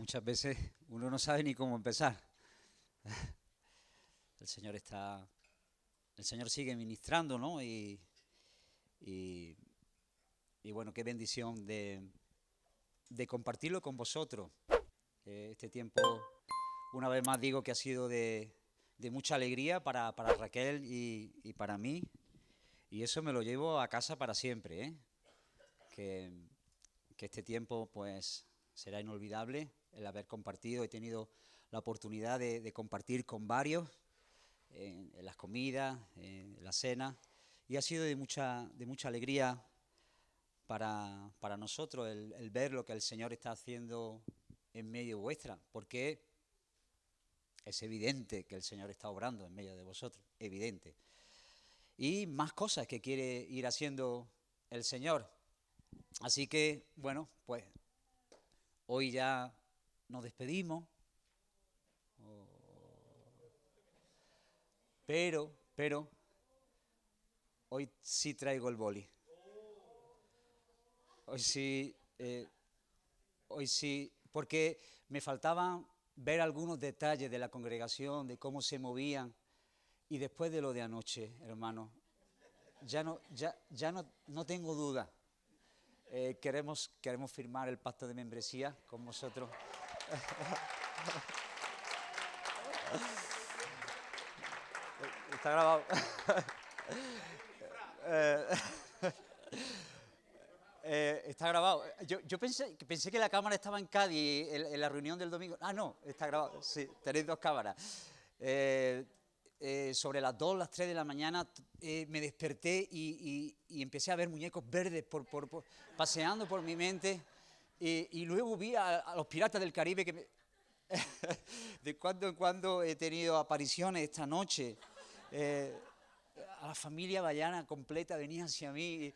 muchas veces uno no sabe ni cómo empezar. El Señor sigue ministrando, ¿no? Y, y bueno, qué bendición de compartirlo con vosotros. Este tiempo, una vez más digo que ha sido de mucha alegría para Raquel y para mí. Y eso me lo llevo a casa para siempre, ¿eh? Que este tiempo pues será inolvidable, el haber compartido. He tenido la oportunidad de compartir con varios en las comidas, en la cena, y ha sido de mucha alegría para nosotros el ver lo que el Señor está haciendo en medio vuestra, porque es evidente que el Señor está obrando en medio de vosotros, evidente. Y más cosas que quiere ir haciendo el Señor. Así que, bueno, pues hoy ya nos despedimos, pero hoy sí traigo el boli. Hoy sí, porque me faltaban ver algunos detalles de la congregación, de cómo se movían, y después de lo de anoche, hermano, ya no tengo duda. Queremos firmar el pacto de membresía con vosotros. Está grabado. Está grabado. Yo pensé que la cámara estaba en Cádiz en la reunión del domingo. Ah, no, está grabado. Sí, tenéis dos cámaras. Sobre las 2, las 3 de la mañana me desperté y empecé a ver muñecos verdes paseando por mi mente, y luego vi a los Piratas del Caribe que de cuando en cuando he tenido apariciones esta noche. A la familia Bayana completa venía hacia mí.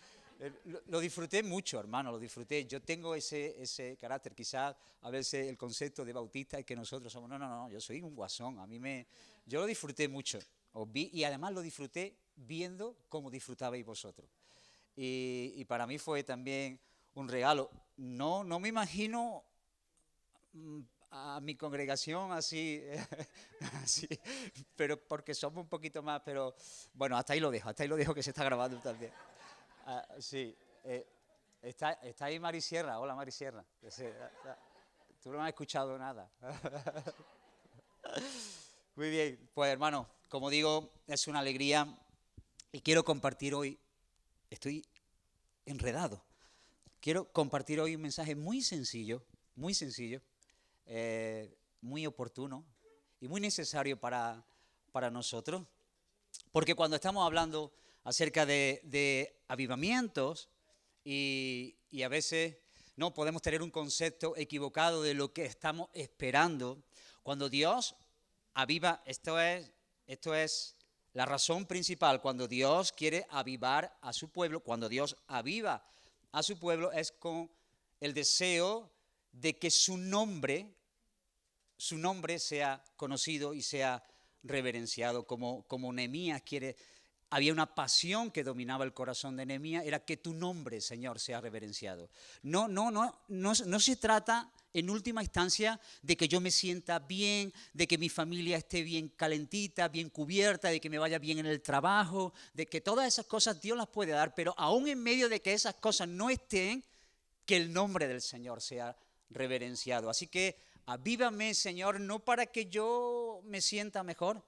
Lo disfruté mucho, hermano, lo disfruté. Yo tengo ese carácter, quizás a veces el concepto de bautista es que nosotros somos, no, yo soy un guasón. Yo lo disfruté mucho, os vi, y además lo disfruté viendo cómo disfrutabais vosotros. Y para mí fue también un regalo. No me imagino a mi congregación así, así, pero porque somos un poquito más, pero bueno, hasta ahí lo dejo que se está grabando también. Sí, está ahí Mari Sierra. Hola, Mari Sierra. Tú no has escuchado nada. Muy bien, pues hermano, como digo, es una alegría y quiero compartir hoy, estoy enredado, quiero compartir hoy un mensaje muy sencillo, muy oportuno y muy necesario para nosotros, porque cuando estamos hablando acerca de avivamientos y a veces no podemos tener un concepto equivocado de lo que estamos esperando. Cuando Dios aviva, esto es la razón principal. Cuando Dios quiere avivar a su pueblo, cuando Dios aviva a su pueblo, es con el deseo de que su nombre sea conocido y sea reverenciado, como Nehemías quiere. Había una pasión que dominaba el corazón de Nehemías, era que tu nombre, Señor, sea reverenciado. No se trata en última instancia de que yo me sienta bien, de que mi familia esté bien calentita, bien cubierta, de que me vaya bien en el trabajo, de que todas esas cosas Dios las puede dar, pero aún en medio de que esas cosas no estén, que el nombre del Señor sea reverenciado. Así que avívame, Señor, no para que yo me sienta mejor,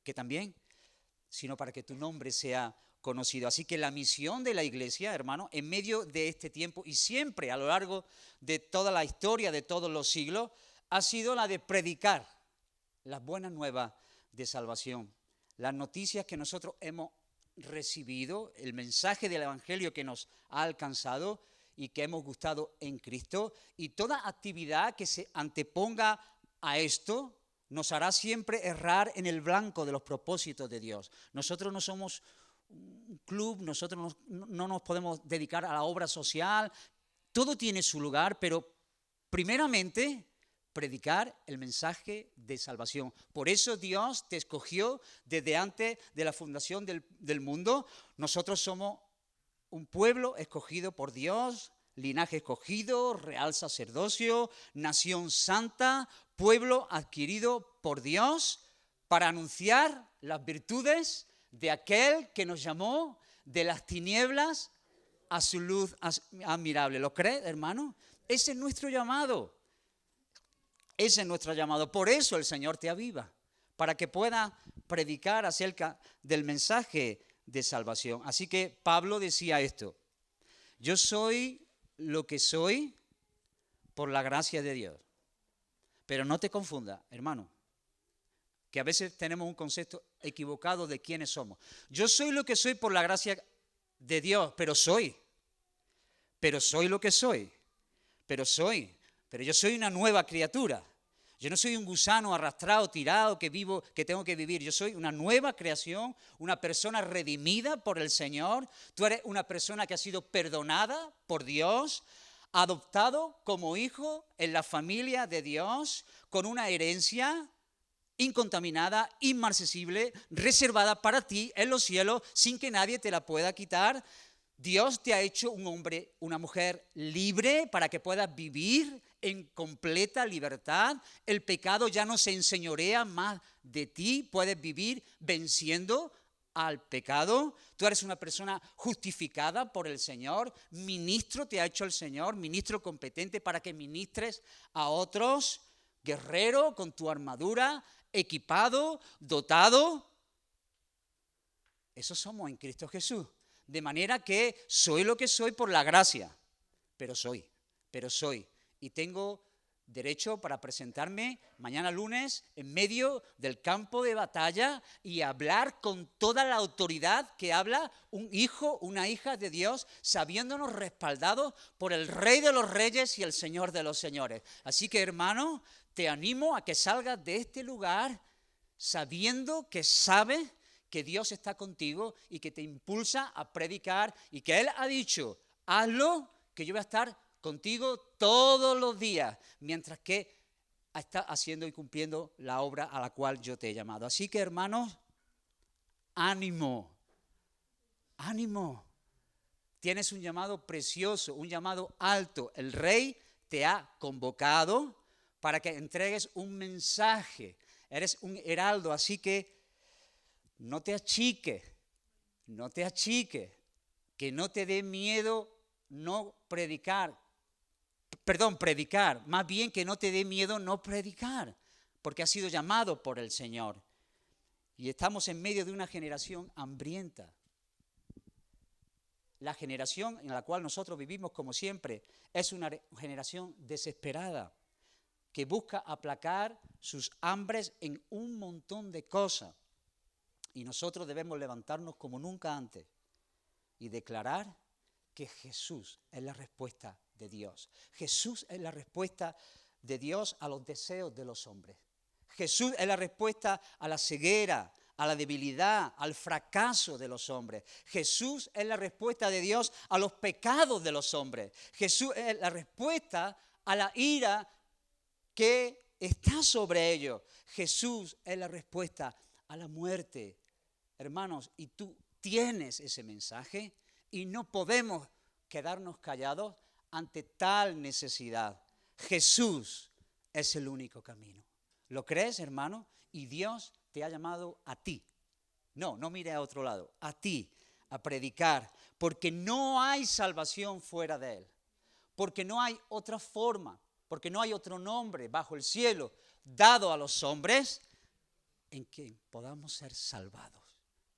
que también, sino para que tu nombre sea conocido. Así que la misión de la iglesia, hermano, en medio de este tiempo y siempre a lo largo de toda la historia, de todos los siglos, ha sido la de predicar las buenas nuevas de salvación. Las noticias que nosotros hemos recibido, el mensaje del evangelio que nos ha alcanzado y que hemos gustado en Cristo, y toda actividad que se anteponga a esto nos hará siempre errar en el blanco de los propósitos de Dios. Nosotros no somos un club, nosotros no nos podemos dedicar a la obra social. Todo tiene su lugar, pero primeramente predicar el mensaje de salvación. Por eso Dios te escogió desde antes de la fundación del mundo. Nosotros somos un pueblo escogido por Dios, linaje escogido, real sacerdocio, nación santa, pueblo adquirido por Dios, para anunciar las virtudes de aquel que nos llamó de las tinieblas a su luz admirable. ¿Lo cree, hermano? Ese es nuestro llamado. Ese es nuestro llamado. Por eso el Señor te aviva, para que pueda predicar acerca del mensaje de salvación. Así que Pablo decía esto: yo soy lo que soy por la gracia de Dios. Pero no te confunda, hermano, que a veces tenemos un concepto equivocado de quiénes somos. Yo soy lo que soy por la gracia de Dios, pero soy lo que soy, pero yo soy una nueva criatura. Yo no soy un gusano arrastrado, tirado, que tengo que vivir. Yo soy una nueva creación, una persona redimida por el Señor. Tú eres una persona que ha sido perdonada por Dios, adoptado como hijo en la familia de Dios, con una herencia incontaminada, inmarcesible, reservada para ti en los cielos, sin que nadie te la pueda quitar. Dios te ha hecho un hombre, una mujer libre para que puedas vivir en completa libertad. El pecado ya no se enseñorea más de ti. Puedes vivir venciendo al pecado. Tú eres una persona justificada por el Señor. Ministro te ha hecho el Señor, ministro competente para que ministres a otros. Guerrero con tu armadura, equipado, dotado. Eso somos en Cristo Jesús. De manera que soy lo que soy por la gracia, pero soy. Y tengo derecho para presentarme mañana lunes en medio del campo de batalla y hablar con toda la autoridad que habla un hijo, una hija de Dios, sabiéndonos respaldados por el Rey de los Reyes y el Señor de los Señores. Así que, hermano, te animo a que salgas de este lugar sabiendo que sabes que Dios está contigo y que te impulsa a predicar y que Él ha dicho: hazlo, que yo voy a estar contigo todos los días, mientras que está haciendo y cumpliendo la obra a la cual yo te he llamado. Así que, hermanos, ánimo. Tienes un llamado precioso, un llamado alto. El Rey te ha convocado para que entregues un mensaje. Eres un heraldo, así que no te achiques, que no te dé miedo predicar, más bien que no te dé miedo no predicar, porque has sido llamado por el Señor. Y estamos en medio de una generación hambrienta. La generación en la cual nosotros vivimos, como siempre, es una generación desesperada, que busca aplacar sus hambres en un montón de cosas. Y nosotros debemos levantarnos como nunca antes y declarar que Jesús es la respuesta de Dios. Jesús es la respuesta de Dios a los deseos de los hombres. Jesús es la respuesta a la ceguera, a la debilidad, al fracaso de los hombres. Jesús es la respuesta de Dios a los pecados de los hombres. Jesús es la respuesta a la ira que está sobre ellos. Jesús es la respuesta a la muerte. Hermanos, y tú tienes ese mensaje y no podemos quedarnos callados ante tal necesidad. Jesús es el único camino. ¿Lo crees, hermano? Y Dios te ha llamado a ti. No mire a otro lado, a ti, a predicar, porque no hay salvación fuera de Él, porque no hay otra forma, porque no hay otro nombre bajo el cielo dado a los hombres en que podamos ser salvados.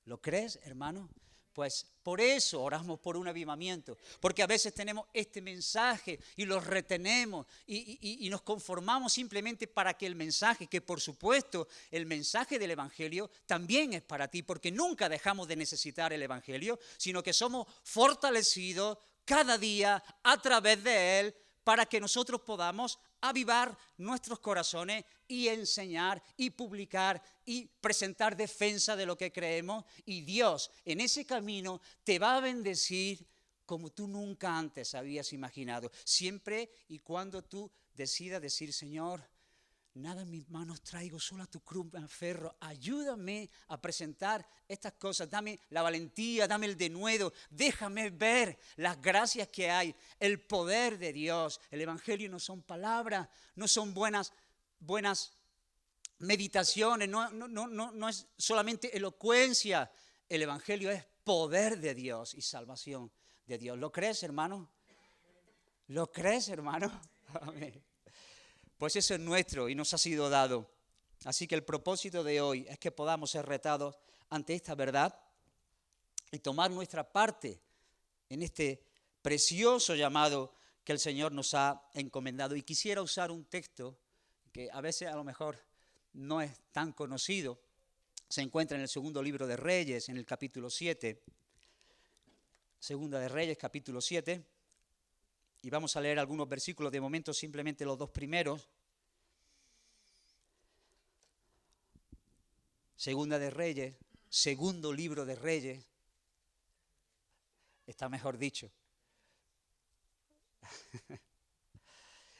¿Lo crees, hermano? Pues por eso oramos por un avivamiento, porque a veces tenemos este mensaje y lo retenemos y nos conformamos simplemente para que el mensaje, que por supuesto el mensaje del Evangelio también es para ti, porque nunca dejamos de necesitar el Evangelio, sino que somos fortalecidos cada día a través de él para que nosotros podamos avivar nuestros corazones y enseñar y publicar y presentar defensa de lo que creemos. Y Dios en ese camino te va a bendecir como tú nunca antes habías imaginado. Siempre y cuando tú decidas decir: Señor, nada en mis manos traigo, solo a tu cruz me aferro. Ayúdame a presentar estas cosas, dame la valentía, dame el denuedo, déjame ver las gracias que hay, el poder de Dios. El Evangelio no son palabras, no son buenas meditaciones, no es solamente elocuencia. El Evangelio es poder de Dios y salvación de Dios. ¿Lo crees, hermano? ¿Lo crees, hermano? Amén. Pues eso es nuestro y nos ha sido dado. Así que el propósito de hoy es que podamos ser retados ante esta verdad y tomar nuestra parte en este precioso llamado que el Señor nos ha encomendado. Y quisiera usar un texto que a veces a lo mejor no es tan conocido. Se encuentra en el segundo libro de Reyes, en el capítulo 7. Segunda de Reyes, capítulo 7. Y vamos a leer algunos versículos, de momento simplemente los dos primeros. Segunda de Reyes, segundo libro de Reyes. Está mejor dicho.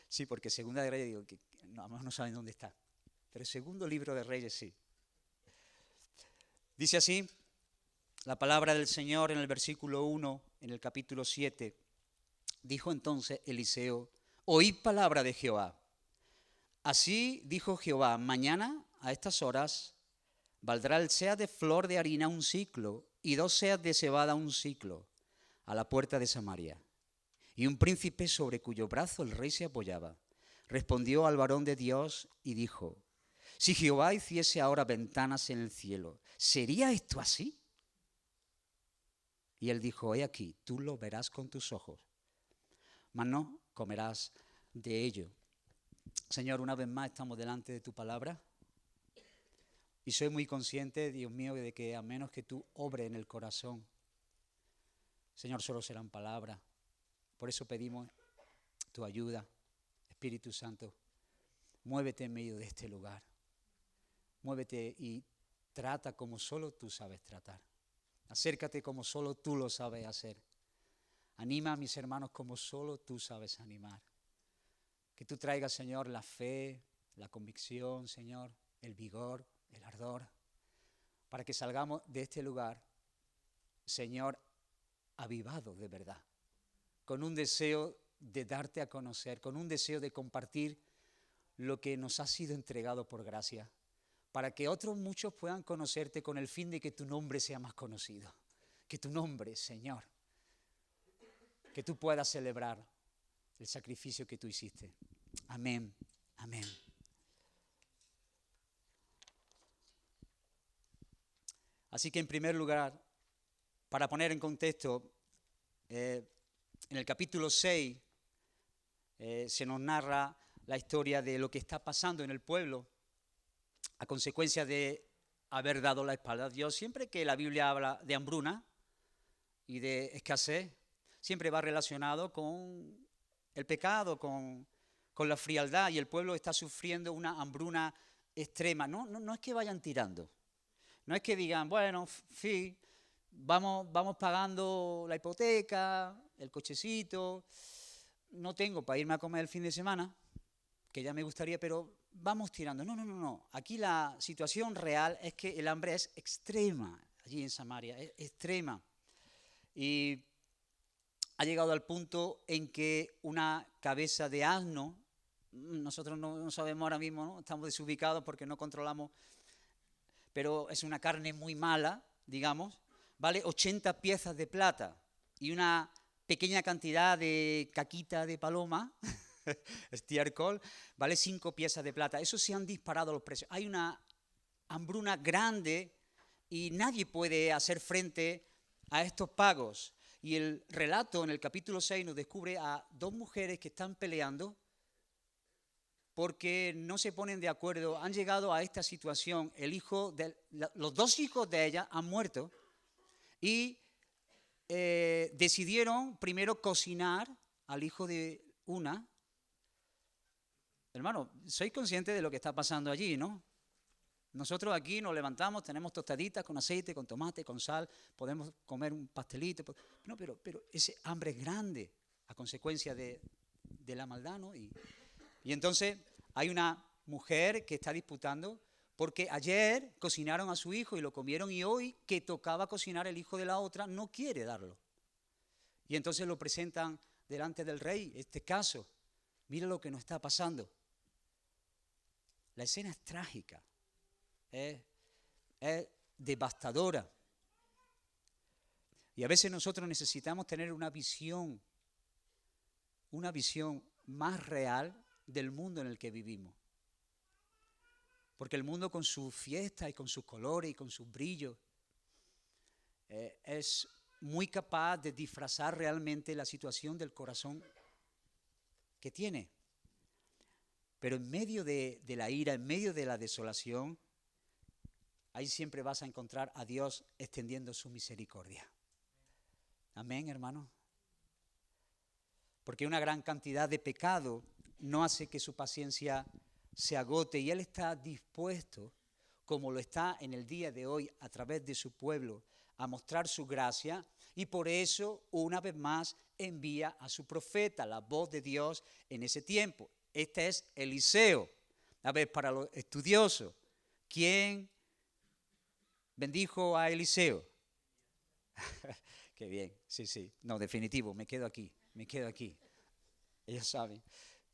Sí, porque segunda de Reyes, digo, que no saben dónde está. Pero el segundo libro de Reyes sí. Dice así la palabra del Señor en el versículo 1, en el capítulo 7. Dijo entonces Eliseo: oíd palabra de Jehová. Así dijo Jehová: mañana a estas horas valdrá el seah de flor de harina un siclo y 2 seas de cebada un siclo a la puerta de Samaria. Y un príncipe sobre cuyo brazo el rey se apoyaba respondió al varón de Dios y dijo: si Jehová hiciese ahora ventanas en el cielo, ¿sería esto así? Y él dijo: he aquí, tú lo verás con tus ojos, mas no comerás de ello. Señor, una vez más estamos delante de tu palabra y soy muy consciente, Dios mío, de que a menos que tú obres en el corazón, Señor, solo serán palabras. Por eso pedimos tu ayuda. Espíritu Santo, muévete en medio de este lugar. Muévete y trata como solo tú sabes tratar. Acércate como solo tú lo sabes hacer. Anima a mis hermanos como solo tú sabes animar. Que tú traigas, Señor, la fe, la convicción, Señor, el vigor, el ardor, para que salgamos de este lugar, Señor, avivados de verdad, con un deseo de darte a conocer, con un deseo de compartir lo que nos ha sido entregado por gracia, para que otros muchos puedan conocerte con el fin de que tu nombre sea más conocido, que tu nombre, Señor, que tú puedas celebrar el sacrificio que tú hiciste. Amén, amén. Así que en primer lugar, para poner en contexto, en el capítulo 6 se nos narra la historia de lo que está pasando en el pueblo a consecuencia de haber dado la espalda a Dios. Siempre que la Biblia habla de hambruna y de escasez, siempre va relacionado con el pecado, con la frialdad, y el pueblo está sufriendo una hambruna extrema. No es que vayan tirando, no es que digan, bueno, vamos pagando la hipoteca, el cochecito, no tengo para irme a comer el fin de semana, que ya me gustaría, pero vamos tirando. No. Aquí la situación real es que el hambre es extrema, allí en Samaria, es extrema. Y ha llegado al punto en que una cabeza de asno, nosotros no sabemos ahora mismo, ¿no? Estamos desubicados porque no controlamos, pero es una carne muy mala, digamos, vale 80 piezas de plata y una pequeña cantidad de caquita de paloma, estiércol, vale 5 piezas de plata. Eso se han disparado los precios. Hay una hambruna grande y nadie puede hacer frente a estos pagos. Y el relato en el capítulo 6 nos descubre a 2 mujeres que están peleando porque no se ponen de acuerdo. Han llegado a esta situación. Los 2 hijos de ella han muerto y decidieron primero cocinar al hijo de una. Hermano, soy consciente de lo que está pasando allí, ¿no? Nosotros aquí nos levantamos, tenemos tostaditas con aceite, con tomate, con sal, podemos comer un pastelito. No, pero ese hambre es grande a consecuencia de la maldad, ¿no? Y entonces hay una mujer que está disputando porque ayer cocinaron a su hijo y lo comieron y hoy que tocaba cocinar el hijo de la otra no quiere darlo. Y entonces lo presentan delante del rey, este caso. Mira lo que nos está pasando. La escena es trágica, es devastadora. Y a veces nosotros necesitamos tener una visión más real del mundo en el que vivimos. Porque el mundo con sus fiestas y con sus colores y con sus brillos es muy capaz de disfrazar realmente la situación del corazón que tiene. Pero en medio de la ira, en medio de la desolación, ahí siempre vas a encontrar a Dios extendiendo su misericordia. Amén, hermano. Porque una gran cantidad de pecado no hace que su paciencia se agote y Él está dispuesto, como lo está en el día de hoy a través de su pueblo, a mostrar su gracia y por eso una vez más envía a su profeta, la voz de Dios en ese tiempo. Este es Eliseo. A ver, para los estudiosos, ¿quién bendijo a Eliseo? Qué bien, sí, no, definitivo, me quedo aquí. Ellos saben.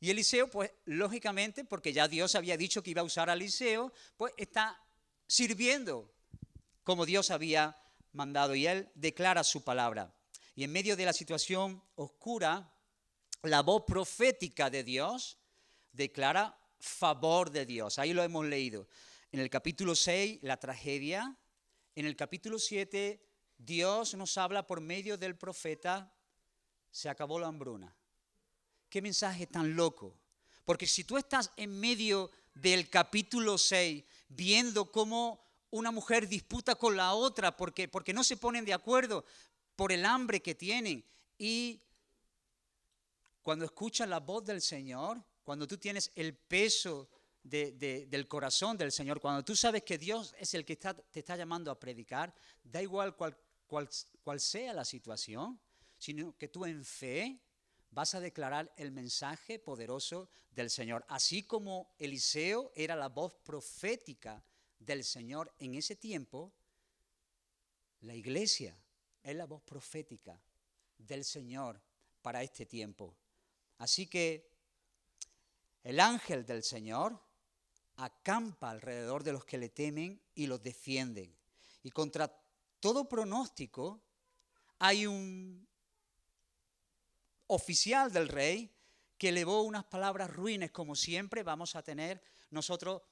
Y Eliseo, pues, lógicamente, porque ya Dios había dicho que iba a usar a Eliseo, pues está sirviendo como Dios había mandado. Y él declara su palabra. Y en medio de la situación oscura, la voz profética de Dios declara favor de Dios. Ahí lo hemos leído. En el capítulo 6, la tragedia. En el capítulo 7, Dios nos habla por medio del profeta, se acabó la hambruna. Qué mensaje tan loco. Porque si tú estás en medio del capítulo 6 viendo cómo una mujer disputa con la otra porque no se ponen de acuerdo por el hambre que tienen, y cuando escuchas la voz del Señor, cuando tú tienes el peso del corazón del Señor, cuando tú sabes que Dios es el que te está llamando a predicar, da igual cual sea la situación, sino que tú en fe vas a declarar el mensaje poderoso del Señor. Así como Eliseo era la voz profética del Señor en ese tiempo, la iglesia es la voz profética del Señor para este tiempo. Así que el ángel del Señor acampa alrededor de los que le temen y los defienden. Y contra todo pronóstico hay un oficial del rey que elevó unas palabras ruines. Como siempre vamos a tener nosotros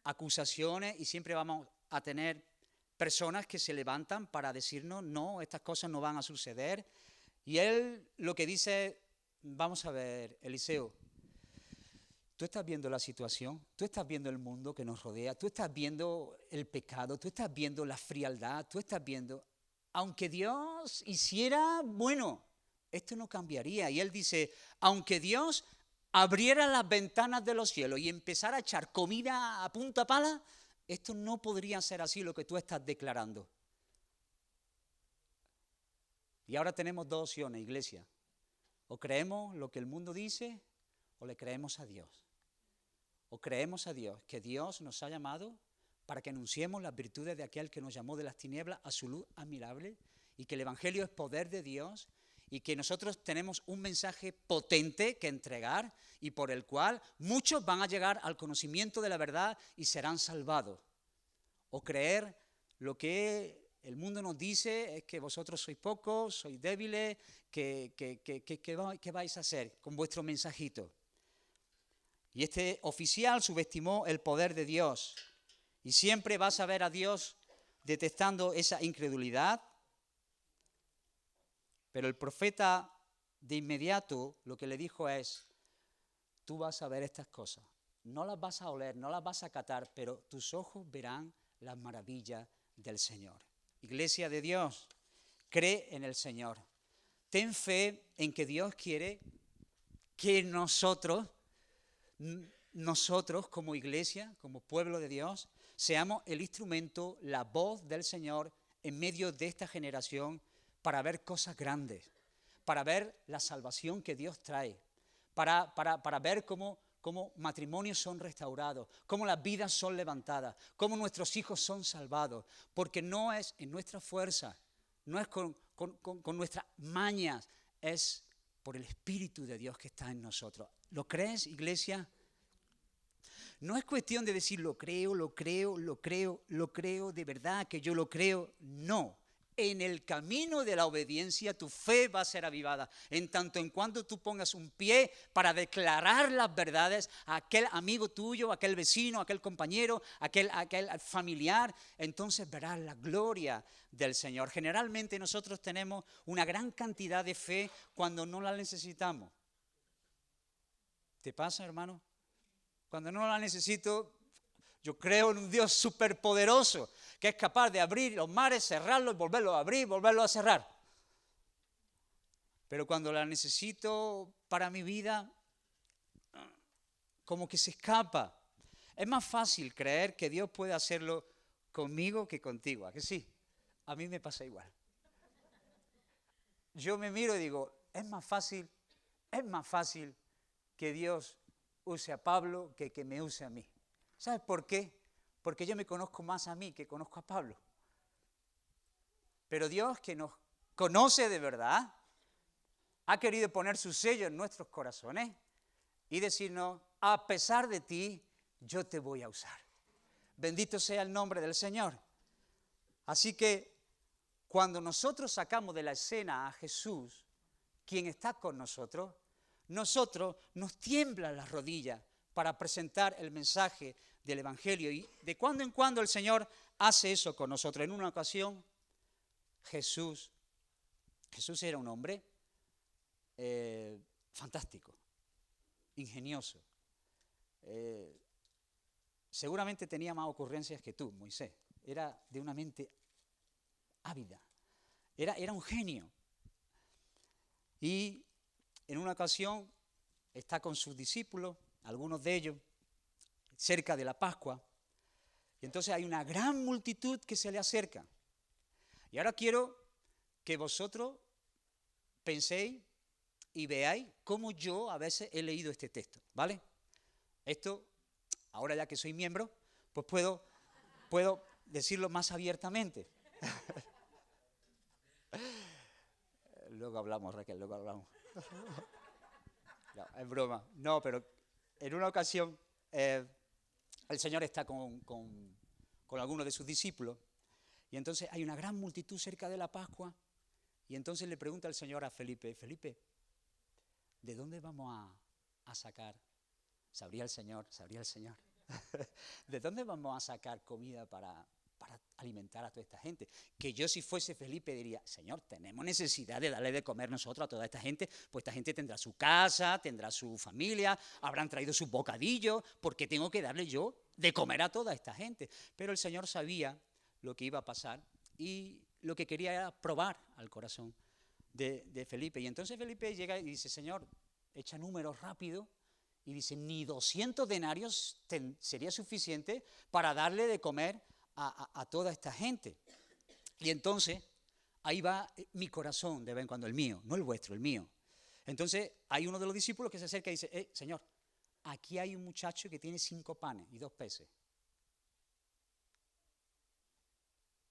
acusaciones y siempre vamos a tener personas que se levantan para decirnos no, estas cosas no van a suceder. Y él lo que dice, vamos a ver, Eliseo, tú estás viendo la situación, tú estás viendo el mundo que nos rodea, tú estás viendo el pecado, tú estás viendo la frialdad, tú estás viendo, aunque Dios hiciera, bueno, esto no cambiaría. Y él dice, aunque Dios abriera las ventanas de los cielos y empezara a echar comida a punta pala, esto no podría ser así lo que tú estás declarando. Y ahora tenemos dos opciones, iglesia. O creemos lo que el mundo dice o le creemos a Dios. O creemos a Dios, que Dios nos ha llamado para que anunciemos las virtudes de aquel que nos llamó de las tinieblas a su luz admirable, y que el Evangelio es poder de Dios, y que nosotros tenemos un mensaje potente que entregar y por el cual muchos van a llegar al conocimiento de la verdad y serán salvados. O creer lo que el mundo nos dice es que vosotros sois pocos, sois débiles, ¿qué vais a hacer con vuestro mensajito? Y este oficial subestimó el poder de Dios. Y siempre vas a ver a Dios detestando esa incredulidad. Pero el profeta de inmediato lo que le dijo es, tú vas a ver estas cosas, no las vas a oler, no las vas a catar, pero tus ojos verán las maravillas del Señor. Iglesia de Dios, cree en el Señor. Ten fe en que Dios quiere que nosotros como iglesia, como pueblo de Dios, seamos el instrumento, la voz del Señor en medio de esta generación para ver cosas grandes, para ver la salvación que Dios trae, para ver cómo cómo matrimonios son restaurados, cómo las vidas son levantadas, cómo nuestros hijos son salvados, porque no es en nuestra fuerza, no es con nuestras mañas, es por el Espíritu de Dios que está en nosotros. ¿Lo crees, iglesia? No es cuestión de decir lo creo de verdad que yo lo creo. No. En el camino de la obediencia tu fe va a ser avivada. En tanto en cuanto tú pongas un pie para declarar las verdades a aquel amigo tuyo, a aquel vecino, a aquel compañero, a aquel familiar, entonces verás la gloria del Señor. Generalmente nosotros tenemos una gran cantidad de fe cuando no la necesitamos. ¿Te pasa, hermano? Cuando no la necesito, yo creo en un Dios superpoderoso que es capaz de abrir los mares, cerrarlos, volverlos a abrir, volverlos a cerrar. Pero cuando la necesito para mi vida, como que se escapa. Es más fácil creer que Dios puede hacerlo conmigo que contigo, ¿a que sí? A mí me pasa igual. Yo me miro y digo, es más fácil que Dios use a Pablo que me use a mí. ¿Sabes por qué? Porque yo me conozco más a mí que conozco a Pablo. Pero Dios, que nos conoce de verdad, ha querido poner su sello en nuestros corazones y decirnos, a pesar de ti, yo te voy a usar. Bendito sea el nombre del Señor. Así que cuando nosotros sacamos de la escena a Jesús, quien está con nosotros nos tiemblan las rodillas para presentar el mensaje del Evangelio. Y de cuando en cuando el Señor hace eso con nosotros. En una ocasión, Jesús era un hombre fantástico, ingenioso. Seguramente tenía más ocurrencias que tú, Moisés. Era de una mente ávida. Era un genio. Y en una ocasión está con sus discípulos, algunos de ellos, cerca de la Pascua. Y entonces hay una gran multitud que se le acerca. Y ahora quiero que vosotros penséis y veáis cómo yo a veces he leído este texto, ¿vale? Esto, ahora ya que soy miembro, pues puedo decirlo más abiertamente. Luego hablamos, Raquel, luego hablamos. No, es broma. No, pero en una ocasión el Señor está con algunos de sus discípulos y entonces hay una gran multitud cerca de la Pascua y entonces le pregunta el Señor a Felipe, ¿de dónde vamos a sacar? Sabría el Señor. ¿De dónde vamos a sacar comida para alimentar a toda esta gente? Que yo, si fuese Felipe, diría, Señor, tenemos necesidad de darle de comer nosotros a toda esta gente, pues esta gente tendrá su casa, tendrá su familia, habrán traído sus bocadillos, porque tengo que darle yo de comer a toda esta gente. Pero el Señor sabía lo que iba a pasar y lo que quería era probar al corazón de Felipe. Y entonces Felipe llega y dice, Señor, echa números rápido, y dice, ni 200 denarios sería suficiente para darle de comer a toda esta gente. Y entonces, ahí va mi corazón de vez en cuando, el mío, no el vuestro, el mío. Entonces, hay uno de los discípulos que se acerca y dice, Señor, aquí hay un muchacho que tiene 5 panes y 2 peces.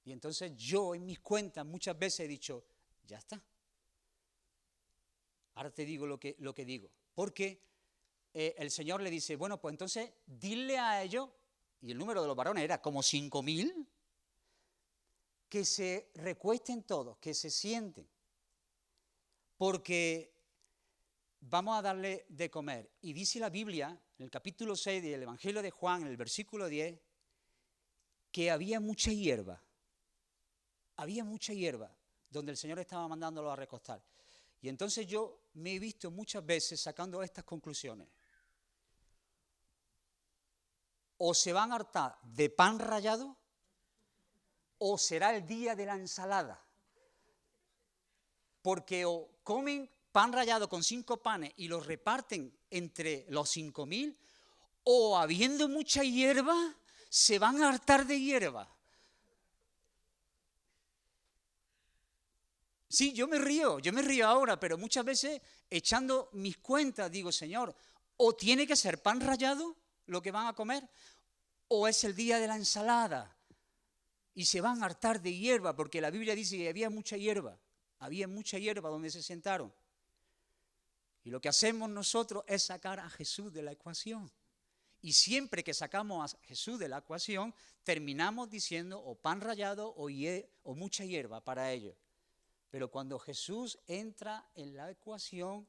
Y entonces yo en mis cuentas muchas veces he dicho, ya está. Ahora te digo lo que digo. Porque el Señor le dice, bueno, pues entonces dile a ellos, y el número de los varones era como 5.000, que se recuesten todos, que se sienten, porque vamos a darle de comer. Y dice la Biblia, en el capítulo 6 del Evangelio de Juan, en el versículo 10, que había mucha hierba donde el Señor estaba mandándolos a recostar. Y entonces yo me he visto muchas veces sacando estas conclusiones. O se van a hartar de pan rallado, o será el día de la ensalada. Porque o comen pan rallado con 5 panes y los reparten entre los 5.000, o habiendo mucha hierba, se van a hartar de hierba. Sí, yo me río ahora, pero muchas veces echando mis cuentas digo, Señor, O tiene que ser pan rallado lo que van a comer, o es el día de la ensalada. Y se van a hartar de hierba, porque la Biblia dice que había mucha hierba donde se sentaron. Y lo que hacemos nosotros es sacar a Jesús de la ecuación. Y siempre que sacamos a Jesús de la ecuación, terminamos diciendo o pan rallado o mucha hierba para ellos. Pero cuando Jesús entra en la ecuación,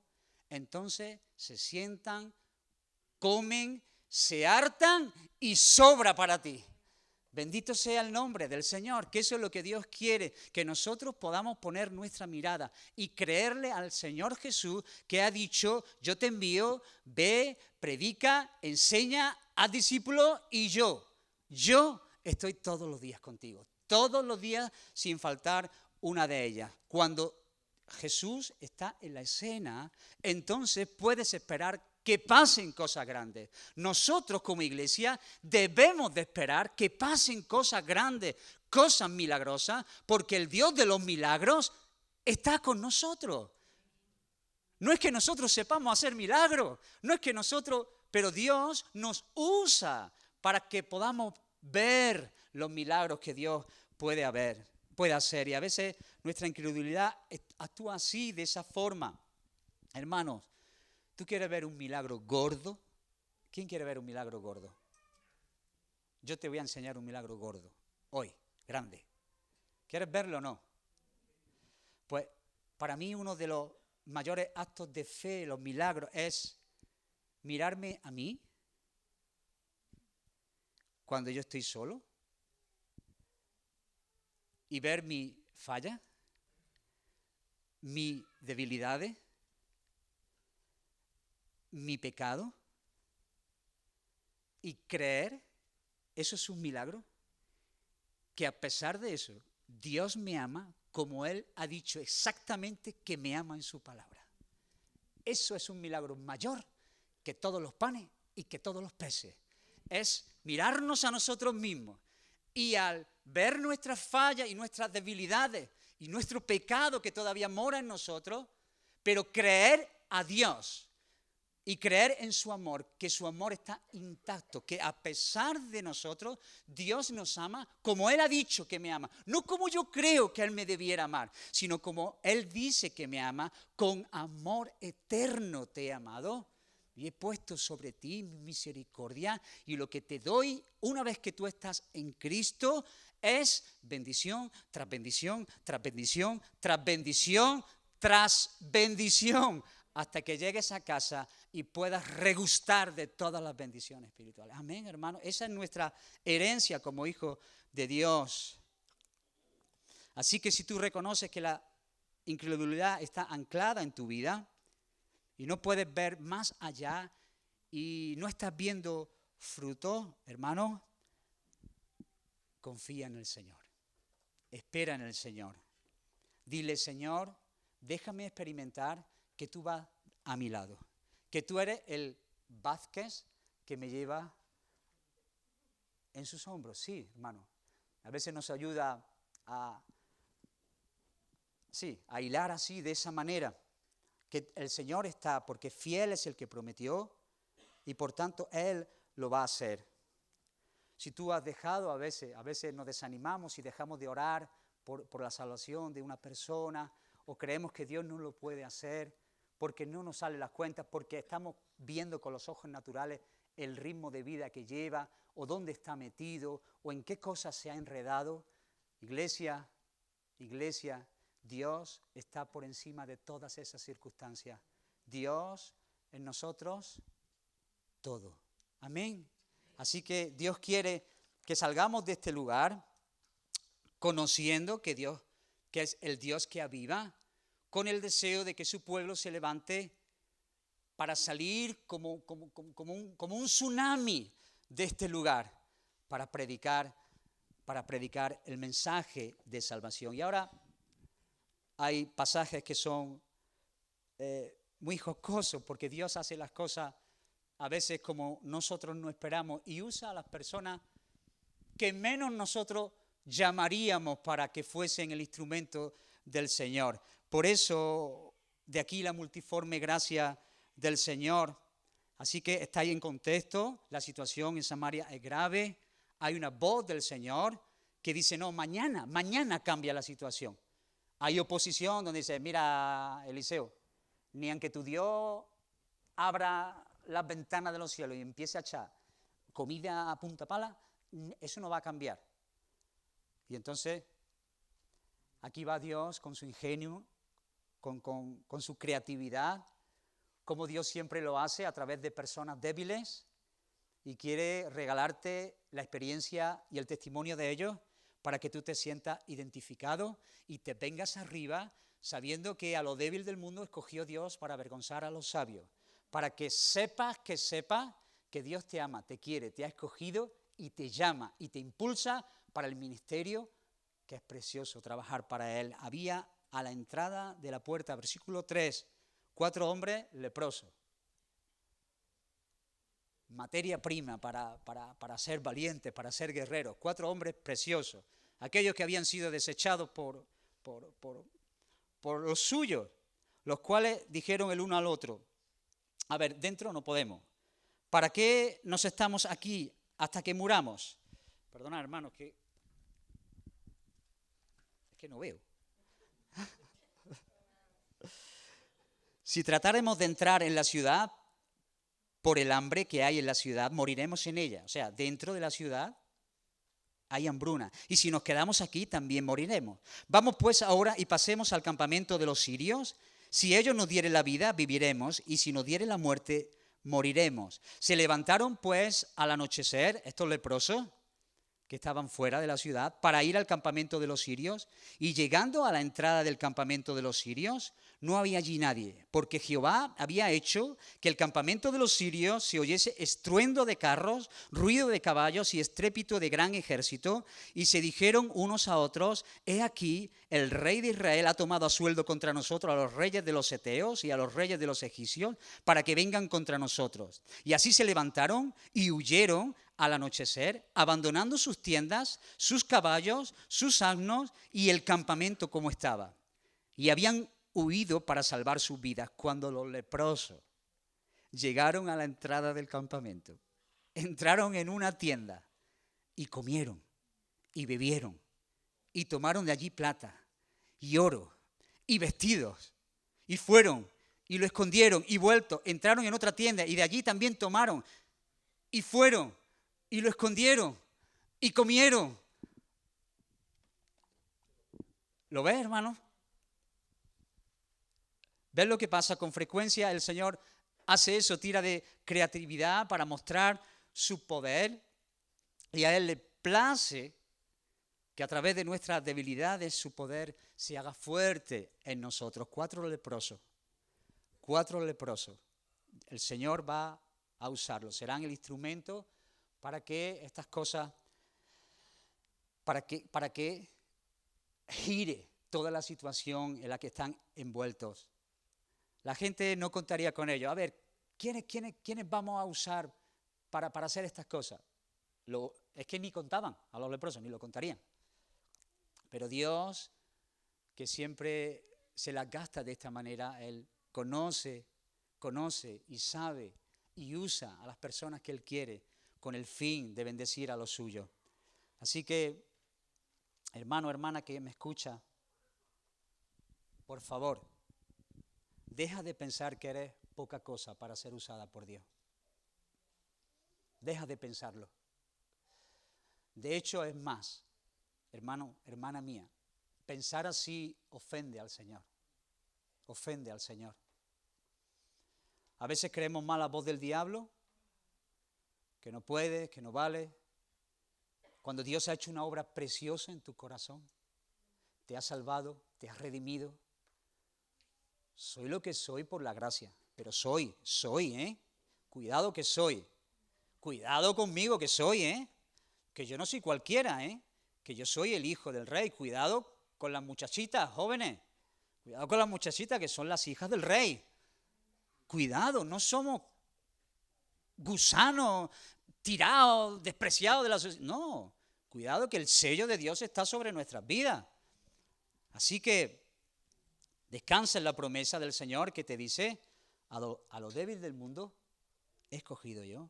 entonces se sientan, comen, se hartan y sobra para ti. Bendito sea el nombre del Señor, que eso es lo que Dios quiere, que nosotros podamos poner nuestra mirada y creerle al Señor Jesús que ha dicho, yo te envío, ve, predica, enseña, haz discípulos y yo estoy todos los días contigo, todos los días sin faltar una de ellas. Cuando Jesús está en la escena, entonces puedes esperar que pasen cosas grandes. Nosotros como iglesia debemos de esperar que pasen cosas grandes, cosas milagrosas, porque el Dios de los milagros está con nosotros. No es que nosotros sepamos hacer milagros, pero Dios nos usa para que podamos ver los milagros que Dios puede hacer. Y a veces nuestra incredulidad actúa así, de esa forma. Hermanos, ¿tú quieres ver un milagro gordo? ¿Quién quiere ver un milagro gordo? Yo te voy a enseñar un milagro gordo, hoy, grande. ¿Quieres verlo o no? Pues para mí uno de los mayores actos de fe, los milagros, es mirarme a mí cuando yo estoy solo y ver mi falla, mis debilidades, mi pecado, y creer, eso es un milagro, que a pesar de eso, Dios me ama como Él ha dicho exactamente que me ama en su palabra. Eso es un milagro mayor que todos los panes y que todos los peces. Es mirarnos a nosotros mismos y al ver nuestras fallas y nuestras debilidades y nuestro pecado que todavía mora en nosotros, pero creer a Dios y creer en su amor, que su amor está intacto, que a pesar de nosotros, Dios nos ama como Él ha dicho que me ama. No como yo creo que Él me debiera amar, sino como Él dice que me ama, con amor eterno te he amado. Y he puesto sobre ti mi misericordia, y lo que te doy una vez que tú estás en Cristo es bendición tras bendición, tras bendición, tras bendición, tras bendición, hasta que llegues a casa y puedas regustar de todas las bendiciones espirituales. Amén, hermano. Esa es nuestra herencia como hijos de Dios. Así que si tú reconoces que la incredulidad está anclada en tu vida y no puedes ver más allá y no estás viendo fruto, hermano, confía en el Señor. Espera en el Señor. Dile, Señor, déjame experimentar que tú vas a mi lado, que tú eres el Vázquez que me lleva en sus hombros. Sí, hermano, a veces nos ayuda a hilar así, de esa manera, que el Señor está, porque fiel es el que prometió y por tanto Él lo va a hacer. Si tú has dejado, a veces nos desanimamos y dejamos de orar por la salvación de una persona, o creemos que Dios no lo puede hacer porque no nos salen las cuentas, porque estamos viendo con los ojos naturales el ritmo de vida que lleva, o dónde está metido, o en qué cosas se ha enredado. Iglesia, Dios está por encima de todas esas circunstancias. Dios en nosotros, todo. Amén. Así que Dios quiere que salgamos de este lugar conociendo que Dios, que es el Dios que aviva, con el deseo de que su pueblo se levante para salir como un tsunami de este lugar, para predicar el mensaje de salvación. Y ahora hay pasajes que son muy jocosos, porque Dios hace las cosas a veces como nosotros no esperamos y usa a las personas que menos nosotros llamaríamos para que fuesen el instrumento del Señor. Por eso, de aquí la multiforme gracia del Señor. Así que está ahí en contexto, la situación en Samaria es grave, hay una voz del Señor que dice, no, mañana cambia la situación. Hay oposición donde dice, mira, Eliseo, ni aunque tu Dios abra las ventanas de los cielos y empiece a echar comida a punta pala, eso no va a cambiar. Y entonces, aquí va Dios con su ingenio, con su creatividad, como Dios siempre lo hace a través de personas débiles, y quiere regalarte la experiencia y el testimonio de ellos para que tú te sientas identificado y te vengas arriba sabiendo que a lo débil del mundo escogió Dios para avergonzar a los sabios, para que sepas que Dios te ama, te quiere, te ha escogido y te llama y te impulsa para el ministerio, que es precioso trabajar para Él. Había a la entrada de la puerta, versículo 3, 4 hombres leprosos. Materia prima para ser valientes, para ser guerreros. 4 hombres preciosos, aquellos que habían sido desechados por los suyos, los cuales dijeron el uno al otro, a ver, dentro no podemos. ¿Para qué nos estamos aquí hasta que muramos? Perdona, hermanos, es que no veo. Si tratáramos de entrar en la ciudad, por el hambre que hay en la ciudad, moriremos en ella. O sea, dentro de la ciudad hay hambruna. Y si nos quedamos aquí, también moriremos. Vamos pues ahora y pasemos al campamento de los sirios. Si ellos nos dieren la vida, viviremos, y si nos dieren la muerte, moriremos. Se levantaron pues al anochecer estos leprosos que estaban fuera de la ciudad para ir al campamento de los sirios, y llegando a la entrada del campamento de los sirios, no había allí nadie, porque Jehová había hecho que el campamento de los sirios se oyese estruendo de carros, ruido de caballos y estrépito de gran ejército, y se dijeron unos a otros, he aquí, el rey de Israel ha tomado a sueldo contra nosotros a los reyes de los heteos y a los reyes de los egipcios, para que vengan contra nosotros. Y así se levantaron y huyeron al anochecer, abandonando sus tiendas, sus caballos, sus asnos y el campamento como estaba. Y habían huido para salvar sus vidas. Cuando los leprosos llegaron a la entrada del campamento, entraron en una tienda y comieron y bebieron y tomaron de allí plata y oro y vestidos, y fueron y lo escondieron y vuelto, entraron en otra tienda y de allí también tomaron y fueron y lo escondieron y comieron. ¿Lo ves, hermano? ¿Ves lo que pasa? Con frecuencia el Señor hace eso, tira de creatividad para mostrar su poder, y a Él le place que a través de nuestras debilidades su poder se haga fuerte en nosotros. 4 leprosos. El Señor va a usarlos, serán el instrumento para que estas cosas, para que gire toda la situación en la que están envueltos. La gente no contaría con ellos. A ver, ¿quiénes vamos a usar para hacer estas cosas? Es que ni contaban a los leprosos, ni lo contarían. Pero Dios, que siempre se las gasta de esta manera, Él conoce y sabe y usa a las personas que Él quiere con el fin de bendecir a los suyos. Así que, hermano, hermana que me escucha, por favor, deja de pensar que eres poca cosa para ser usada por Dios. Deja de pensarlo. De hecho, es más, hermano, hermana mía, pensar así ofende al Señor. Ofende al Señor. A veces creemos más la voz del diablo, que no puede, que no vale. Cuando Dios ha hecho una obra preciosa en tu corazón, te ha salvado, te ha redimido. Soy lo que soy por la gracia, pero soy, Cuidado que soy. Cuidado conmigo que soy, Que yo no soy cualquiera, Que yo soy el hijo del rey. Cuidado con las muchachitas, jóvenes. Cuidado con las muchachitas que son las hijas del rey. Cuidado, no somos gusanos tirados, despreciados de la sociedad. No, cuidado que el sello de Dios está sobre nuestras vidas. Así que descansa en la promesa del Señor que te dice, a lo débil del mundo he escogido yo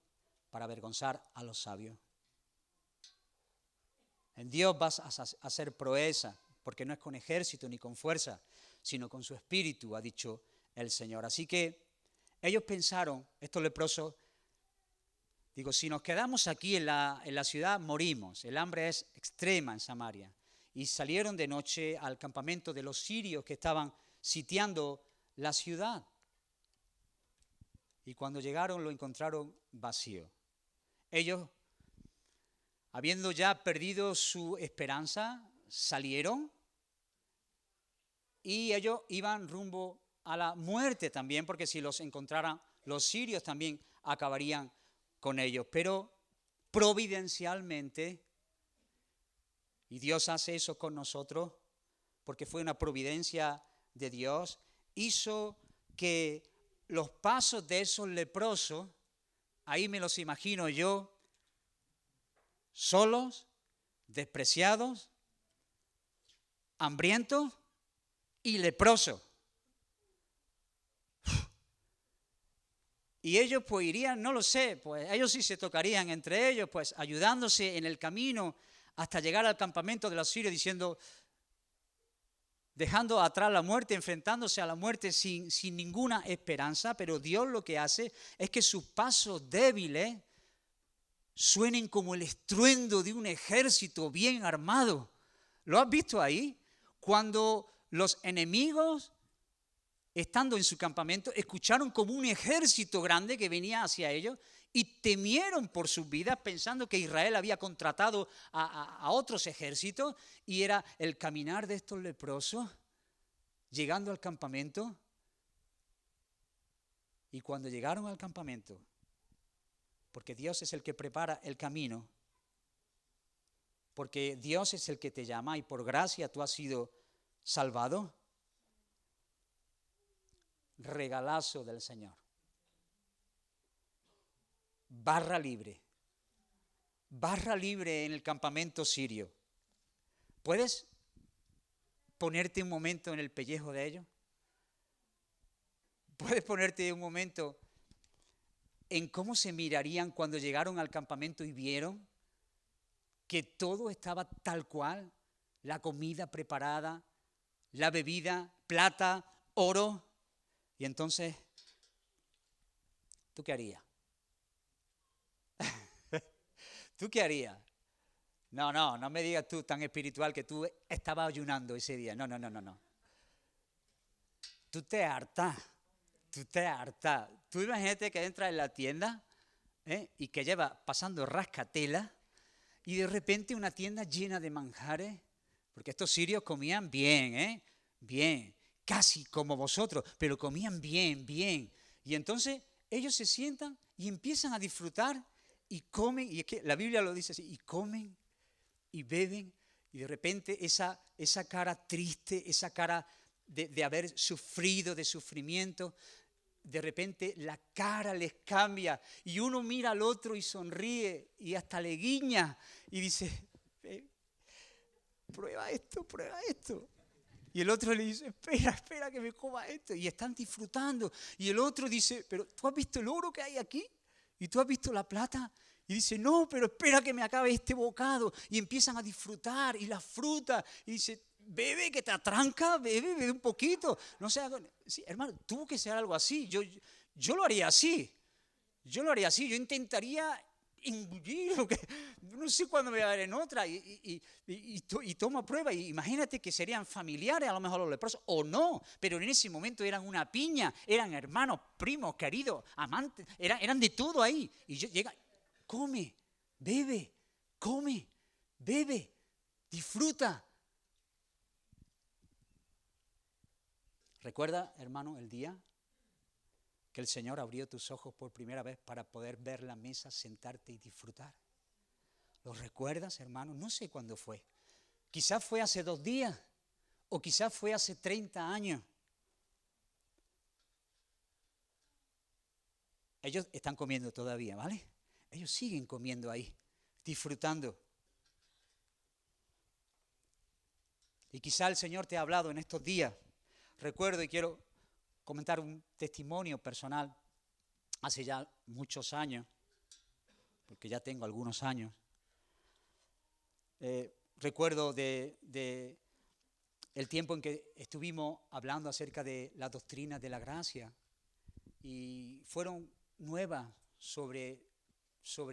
para avergonzar a los sabios. En Dios vas a hacer proeza, porque no es con ejército ni con fuerza, sino con su espíritu, ha dicho el Señor. Así que ellos pensaron, estos leprosos, digo, si nos quedamos aquí en la ciudad, morimos. El hambre es extrema en Samaria. Y salieron de noche al campamento de los sirios que estaban sitiando la ciudad. Y cuando llegaron lo encontraron vacío. Ellos, habiendo ya perdido su esperanza, salieron y ellos iban rumbo a la muerte también, porque si los encontraran los sirios también acabarían con ellos. Pero providencialmente, y Dios hace eso con nosotros, porque fue una providencia de Dios, hizo que los pasos de esos leprosos, ahí me los imagino yo, solos, despreciados, hambrientos y leprosos. Y ellos pues irían, no lo sé, pues ellos sí se tocarían entre ellos, pues ayudándose en el camino hasta llegar al campamento de los sirios, diciendo, dejando atrás la muerte, enfrentándose a la muerte sin ninguna esperanza. Pero Dios lo que hace es que sus pasos débiles suenen como el estruendo de un ejército bien armado. ¿Lo has visto ahí? Cuando los enemigos, estando en su campamento, escucharon como un ejército grande que venía hacia ellos y temieron por sus vidas, pensando que Israel había contratado a otros ejércitos, y era el caminar de estos leprosos llegando al campamento. Y cuando llegaron al campamento, porque Dios es el que prepara el camino, porque Dios es el que te llama y por gracia tú has sido salvado, regalazo del Señor. Barra libre en el campamento sirio. ¿Puedes ponerte un momento en el pellejo de ellos? ¿Puedes ponerte un momento en cómo se mirarían cuando llegaron al campamento y vieron que todo estaba tal cual? La comida preparada, la bebida, plata, oro. Y entonces, ¿tú qué harías? ¿Tú qué harías? No me digas tú tan espiritual que tú estabas ayunando ese día. No. Tú te hartas. Tú imagínate que entras en la tienda y que lleva pasando rascatela y de repente una tienda llena de manjares, porque estos sirios comían bien, bien, casi como vosotros, pero comían bien. Y entonces ellos se sientan y empiezan a disfrutar y comen, y es que la Biblia lo dice así, y comen y beben, y de repente esa cara triste, esa cara de haber sufrido, de sufrimiento, de repente la cara les cambia y uno mira al otro y sonríe y hasta le guiña y dice, prueba esto. Y el otro le dice, espera que me coma esto. Y están disfrutando. Y el otro dice, pero ¿tú has visto el oro que hay aquí? ¿Y tú has visto la plata? Y dice, no, pero espera que me acabe este bocado. Y empiezan a disfrutar y la fruta. Y dice, bebe que te atranca, bebe un poquito. No sé, sí, hermano, tuvo que ser algo así. Yo lo haría así. Yo intentaría engullir, porque no sé cuándo me voy a ver en otra. Y toma prueba. Y imagínate que serían familiares a lo mejor los leprosos, o no. Pero en ese momento eran una piña, eran hermanos, primos, queridos, amantes. Eran de todo ahí. Y llega, come, bebe, disfruta. ¿Recuerda, hermano, el día que el Señor abrió tus ojos por primera vez para poder ver la mesa, sentarte y disfrutar? ¿Lo recuerdas, hermano? No sé cuándo fue. Quizás fue hace 2 días o quizás fue hace 30 años. Ellos están comiendo todavía, ¿vale? Ellos siguen comiendo ahí, disfrutando. Y quizá el Señor te ha hablado en estos días. Recuerdo y quiero comentar un testimonio personal. hace ya muchos años, porque ya tengo algunos años. Recuerdo de el tiempo en que estuvimos hablando acerca de la doctrina de la gracia y fueron nuevas sobre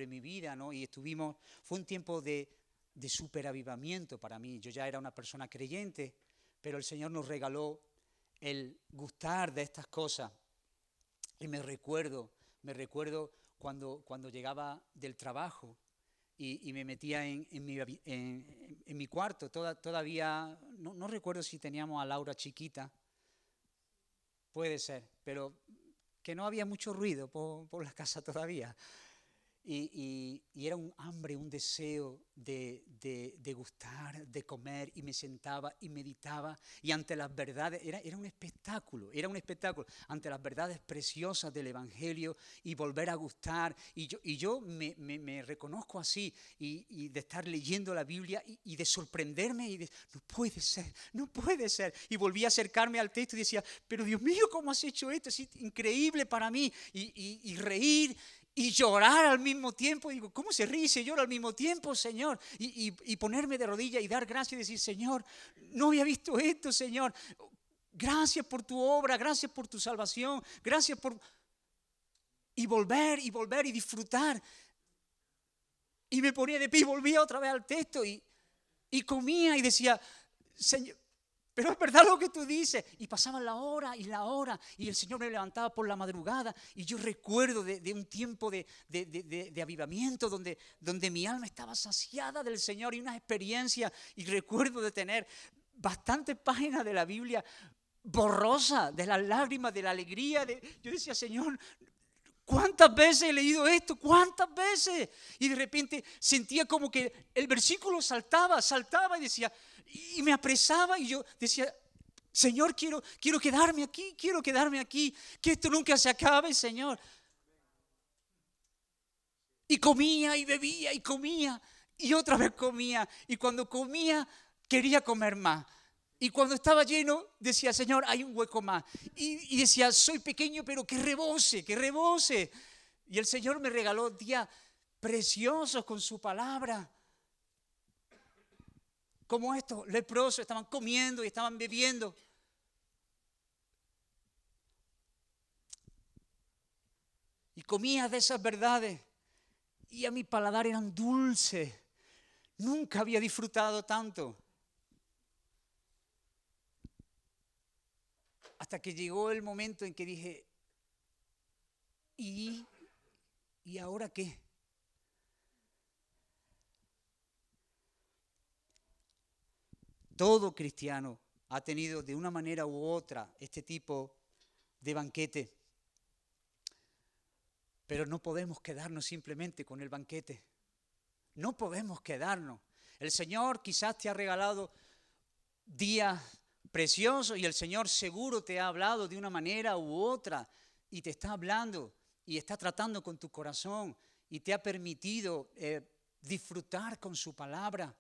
mi vida, ¿no? Y fue un tiempo de superavivamiento para mí. Yo ya era una persona creyente, pero el Señor nos regaló el gustar de estas cosas. Y me recuerdo cuando llegaba del trabajo y me metía en mi cuarto. Todavía, no recuerdo si teníamos a Laura chiquita, puede ser, pero que no había mucho ruido por la casa todavía. Y era un hambre, un deseo de gustar, de comer, y me sentaba y meditaba, y ante las verdades, era un espectáculo, ante las verdades preciosas del Evangelio, y volver a gustar, y yo me reconozco así, y de estar leyendo la Biblia, y de sorprenderme, y de, no puede ser, y volví a acercarme al texto y decía, pero Dios mío, ¿cómo has hecho esto? Es increíble para mí, y reír, y llorar al mismo tiempo. Digo, ¿cómo se ríe y se llora al mismo tiempo, Señor? Y ponerme de rodillas y dar gracias y decir, Señor, no había visto esto, Señor. Gracias por tu obra, gracias por tu salvación, gracias por... Y volver y disfrutar. Y me ponía de pie y volvía otra vez al texto y comía y decía, Señor... Pero es verdad lo que tú dices. Y pasaban la hora y el Señor me levantaba por la madrugada. Y yo recuerdo de un tiempo de avivamiento donde mi alma estaba saciada del Señor y una experiencia. Y recuerdo de tener bastantes páginas de la Biblia borrosas, de las lágrimas, de la alegría. Yo decía, Señor, ¿cuántas veces he leído esto? ¿Cuántas veces? Y de repente sentía como que el versículo saltaba y decía... Y me apresaba y yo decía, Señor, quiero quedarme aquí, que esto nunca se acabe, Señor. Y comía y bebía y comía y otra vez comía. Y cuando comía quería comer más. Y cuando estaba lleno decía, Señor, hay un hueco más. Y decía, soy pequeño pero que rebose. Y el Señor me regaló días preciosos con su palabra. Como estos leprosos estaban comiendo y estaban bebiendo. Y comía de esas verdades. Y a mi paladar eran dulces. Nunca había disfrutado tanto. Hasta que llegó el momento en que dije, ¿y ahora qué? Todo cristiano ha tenido de una manera u otra este tipo de banquete. Pero no podemos quedarnos simplemente con el banquete. No podemos quedarnos. El Señor quizás te ha regalado días preciosos y el Señor seguro te ha hablado de una manera u otra y te está hablando y está tratando con tu corazón y te ha permitido disfrutar con su palabra.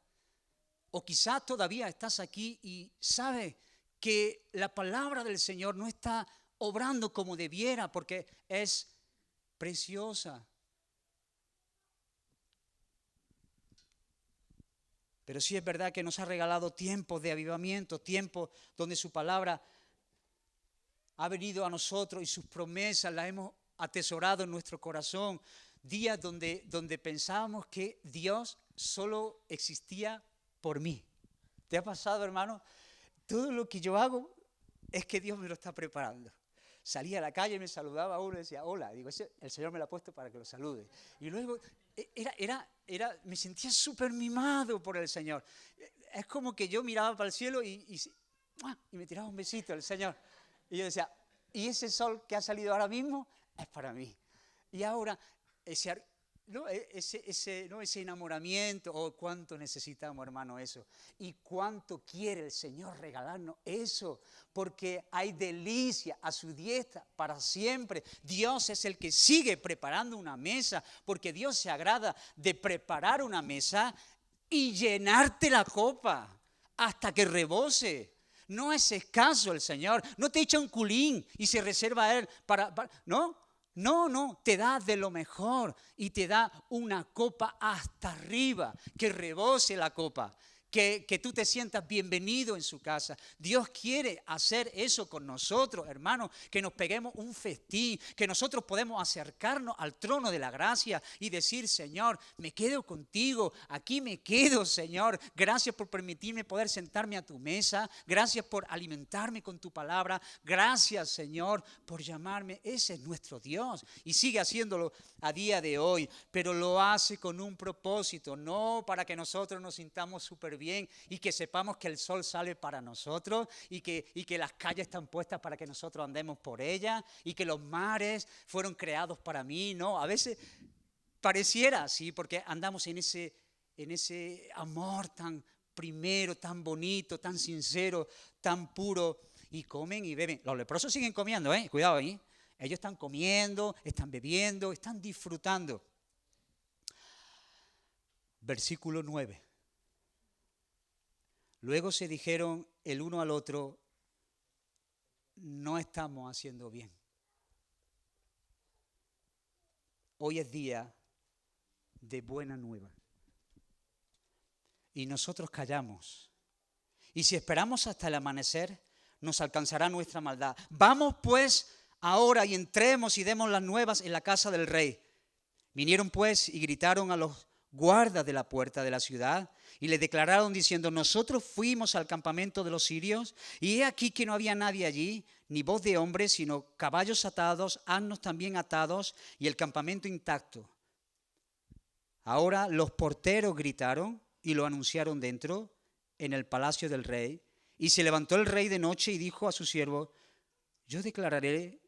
O quizás todavía estás aquí y sabes que la palabra del Señor no está obrando como debiera porque es preciosa. Pero sí es verdad que nos ha regalado tiempos de avivamiento, tiempos donde su palabra ha venido a nosotros y sus promesas las hemos atesorado en nuestro corazón. Días donde pensábamos que Dios solo existía por mí. ¿Te ha pasado, hermano? Todo lo que yo hago es que Dios me lo está preparando. Salía a la calle y me saludaba a uno y decía, hola. Digo, el Señor me lo ha puesto para que lo salude. Y luego me sentía súper mimado por el Señor. Es como que yo miraba para el cielo y me tiraba un besito al Señor. Y yo decía, y ese sol que ha salido ahora mismo es para mí. Y ahora ese enamoramiento, cuánto necesitamos, hermano, eso. Y cuánto quiere el Señor regalarnos eso, porque hay delicia a su diestra para siempre. Dios es el que sigue preparando una mesa, porque Dios se agrada de preparar una mesa y llenarte la copa hasta que rebose. No es escaso el Señor, no te echa un culín y se reserva a Él para ¿no? No, no, te da de lo mejor y te da una copa hasta arriba, que rebose la copa. Que tú te sientas bienvenido en su casa. Dios quiere hacer eso con nosotros, hermanos, que nos peguemos un festín, que nosotros podemos acercarnos al trono de la gracia y decir, Señor, me quedo contigo, aquí me quedo, Señor. Gracias por permitirme poder sentarme a tu mesa, gracias por alimentarme con tu palabra, gracias, Señor, por llamarme. Ese es nuestro Dios y sigue haciéndolo a día de hoy, pero lo hace con un propósito, no para que nosotros nos sintamos súper bien y que sepamos que el sol sale para nosotros y que las calles están puestas para que nosotros andemos por ellas y que los mares fueron creados para mí. No, a veces pareciera así porque andamos en ese amor tan primero, tan bonito, tan sincero, tan puro, y comen y beben. Los leprosos siguen comiendo, cuidado ahí. Ellos están comiendo, están bebiendo, están disfrutando. Versículo 9. Luego se dijeron el uno al otro, no estamos haciendo bien. Hoy es día de buena nueva. Y nosotros callamos. Y si esperamos hasta el amanecer, nos alcanzará nuestra maldad. Vamos pues ahora y entremos y demos las nuevas en la casa del rey. Vinieron pues y gritaron a los guardas de la puerta de la ciudad y le declararon diciendo, nosotros fuimos al campamento de los sirios y he aquí que no había nadie allí, ni voz de hombre, sino caballos atados, asnos también atados y el campamento intacto. Ahora los porteros gritaron y lo anunciaron dentro en el palacio del rey. Y se levantó el rey de noche y dijo a su siervo, yo declararé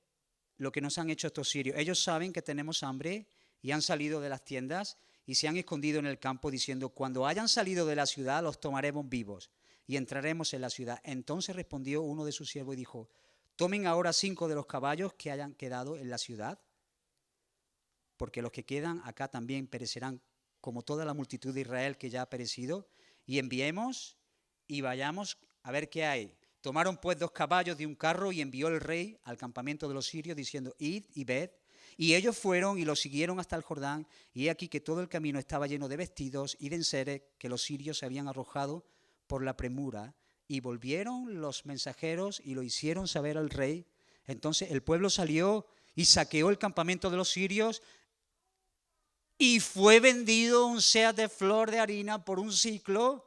lo que nos han hecho estos sirios. Ellos saben que tenemos hambre y han salido de las tiendas y se han escondido en el campo diciendo, cuando hayan salido de la ciudad los tomaremos vivos y entraremos en la ciudad. Entonces respondió uno de sus siervos y dijo, tomen ahora 5 de los caballos que hayan quedado en la ciudad, porque los que quedan acá también perecerán como toda la multitud de Israel que ya ha perecido, y enviemos y vayamos a ver qué hay. Tomaron pues 2 caballos de un carro y envió el rey al campamento de los sirios diciendo, id y ved. Y ellos fueron y lo siguieron hasta el Jordán, y he aquí que todo el camino estaba lleno de vestidos y de enseres que los sirios se habían arrojado por la premura. Y volvieron los mensajeros y lo hicieron saber al rey. Entonces el pueblo salió y saqueó el campamento de los sirios, y fue vendido un seah de flor de harina por un siclo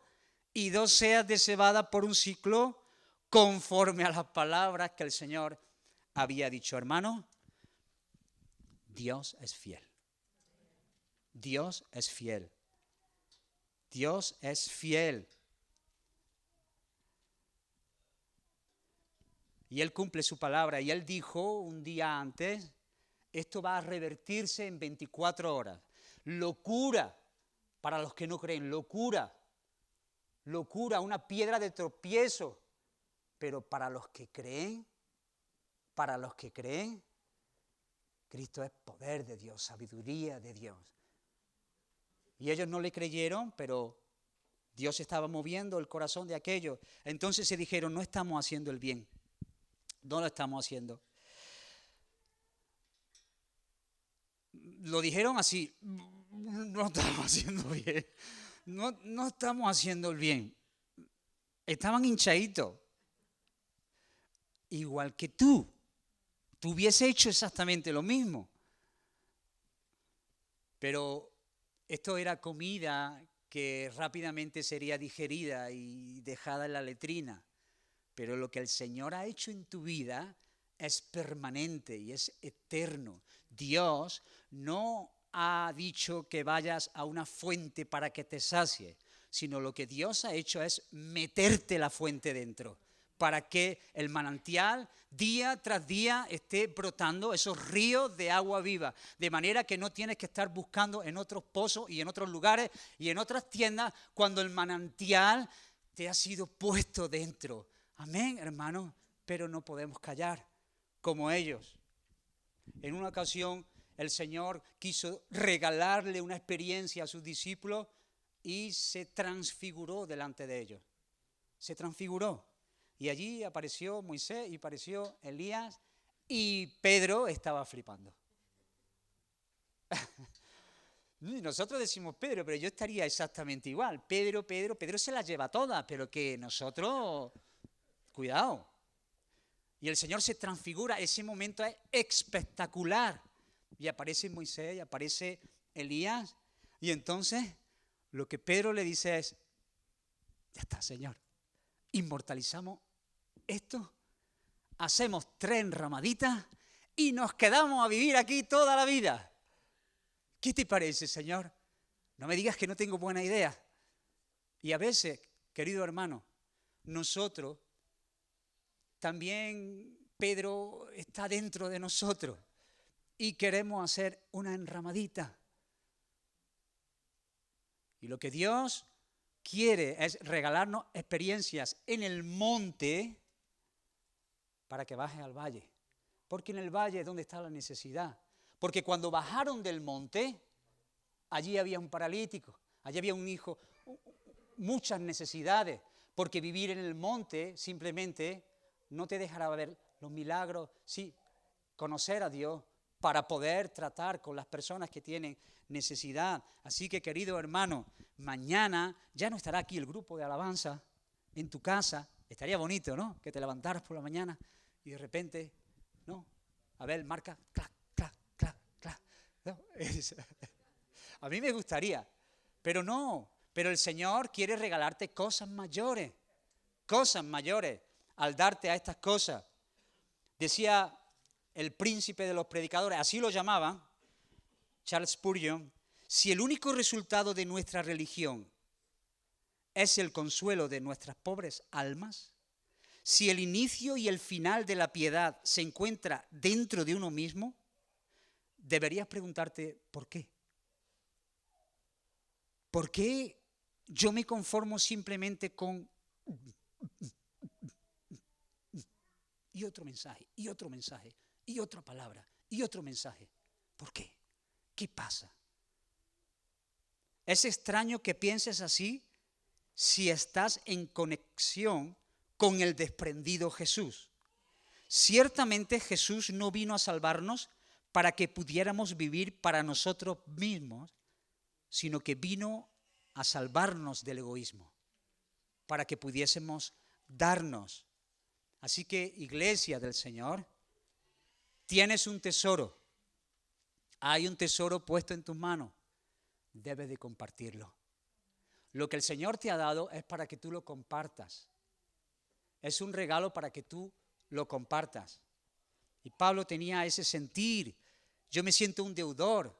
y 2 seas de cebada por un siclo, conforme a las palabras que el Señor había dicho. Hermano, Dios es fiel. Dios es fiel. Dios es fiel. Y Él cumple su palabra. Y Él dijo un día antes, esto va a revertirse en 24 horas. Locura para los que no creen, locura, una piedra de tropiezo. Pero para los que creen, Cristo es poder de Dios, sabiduría de Dios. Y ellos no le creyeron, pero Dios estaba moviendo el corazón de aquellos. Entonces se dijeron, no estamos haciendo el bien, no lo estamos haciendo. Lo dijeron así, no estamos haciendo bien, no estamos haciendo el bien. Estaban hinchaditos, igual que tú hubiese hecho exactamente lo mismo. Pero esto era comida que rápidamente sería digerida y dejada en la letrina. Pero lo que el Señor ha hecho en tu vida es permanente y es eterno. Dios no ha dicho que vayas a una fuente para que te sacie, sino lo que Dios ha hecho es meterte la fuente dentro, para que el manantial día tras día esté brotando esos ríos de agua viva, de manera que no tienes que estar buscando en otros pozos y en otros lugares y en otras tiendas cuando el manantial te ha sido puesto dentro. Amén, hermano, pero no podemos callar como ellos. En una ocasión el Señor quiso regalarle una experiencia a sus discípulos y se transfiguró delante de ellos. Se transfiguró. Y allí apareció Moisés y apareció Elías y Pedro estaba flipando. Y nosotros decimos Pedro, pero yo estaría exactamente igual. Pedro se la lleva toda, pero que nosotros, cuidado. Y el Señor se transfigura, ese momento es espectacular. Y aparece Moisés, y aparece Elías. Y entonces lo que Pedro le dice es, ya está, Señor, inmortalizamos esto, hacemos 3 enramaditas y nos quedamos a vivir aquí toda la vida. ¿Qué te parece, Señor? No me digas que no tengo buena idea. Y a veces, querido hermano, nosotros también, Pedro está dentro de nosotros y queremos hacer una enramadita. Y lo que Dios quiere es regalarnos experiencias en el monte para que bajes al valle. Porque en el valle es donde está la necesidad. Porque cuando bajaron del monte, allí había un paralítico, allí había un hijo, muchas necesidades. Porque vivir en el monte simplemente no te dejará ver los milagros, sí, conocer a Dios para poder tratar con las personas que tienen necesidad. Así que, querido hermano, mañana ya no estará aquí el grupo de alabanza en tu casa. Estaría bonito, ¿no? Que te levantaras por la mañana y de repente, ¿no? A ver, marca, clac, clac, clac, clac. ¿No? A mí me gustaría, pero no. Pero el Señor quiere regalarte cosas mayores al darte a estas cosas. Decía el príncipe de los predicadores, así lo llamaban, Charles Spurgeon, si el único resultado de nuestra religión es el consuelo de nuestras pobres almas, si el inicio y el final de la piedad se encuentra dentro de uno mismo, deberías preguntarte ¿por qué? ¿Por qué yo me conformo simplemente con y otro mensaje, y otro mensaje, y otra palabra, y otro mensaje? ¿Por qué? ¿Qué pasa? Es extraño que pienses así si estás en conexión con el desprendido Jesús. Ciertamente Jesús no vino a salvarnos para que pudiéramos vivir para nosotros mismos, sino que vino a salvarnos del egoísmo, para que pudiésemos darnos. Así que, iglesia del Señor, tienes un tesoro. Hay un tesoro puesto en tus manos. Debes de compartirlo. Lo que el Señor te ha dado es para que tú lo compartas. Es un regalo para que tú lo compartas. Y Pablo tenía ese sentir. Yo me siento un deudor.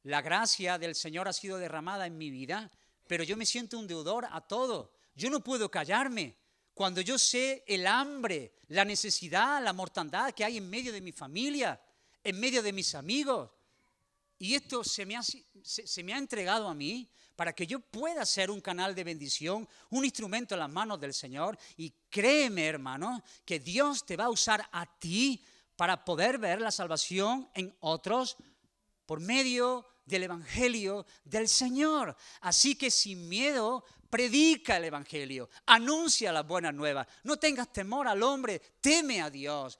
La gracia del Señor ha sido derramada en mi vida, pero yo me siento un deudor a todo. Yo no puedo callarme. Cuando yo sé el hambre, la necesidad, la mortandad que hay en medio de mi familia, en medio de mis amigos, y esto se me ha entregado a mí para que yo pueda ser un canal de bendición, un instrumento en las manos del Señor. Y créeme, hermano, que Dios te va a usar a ti para poder ver la salvación en otros por medio del Evangelio del Señor. Así que sin miedo, predica el Evangelio, anuncia las buenas nuevas. No tengas temor al hombre, teme a Dios,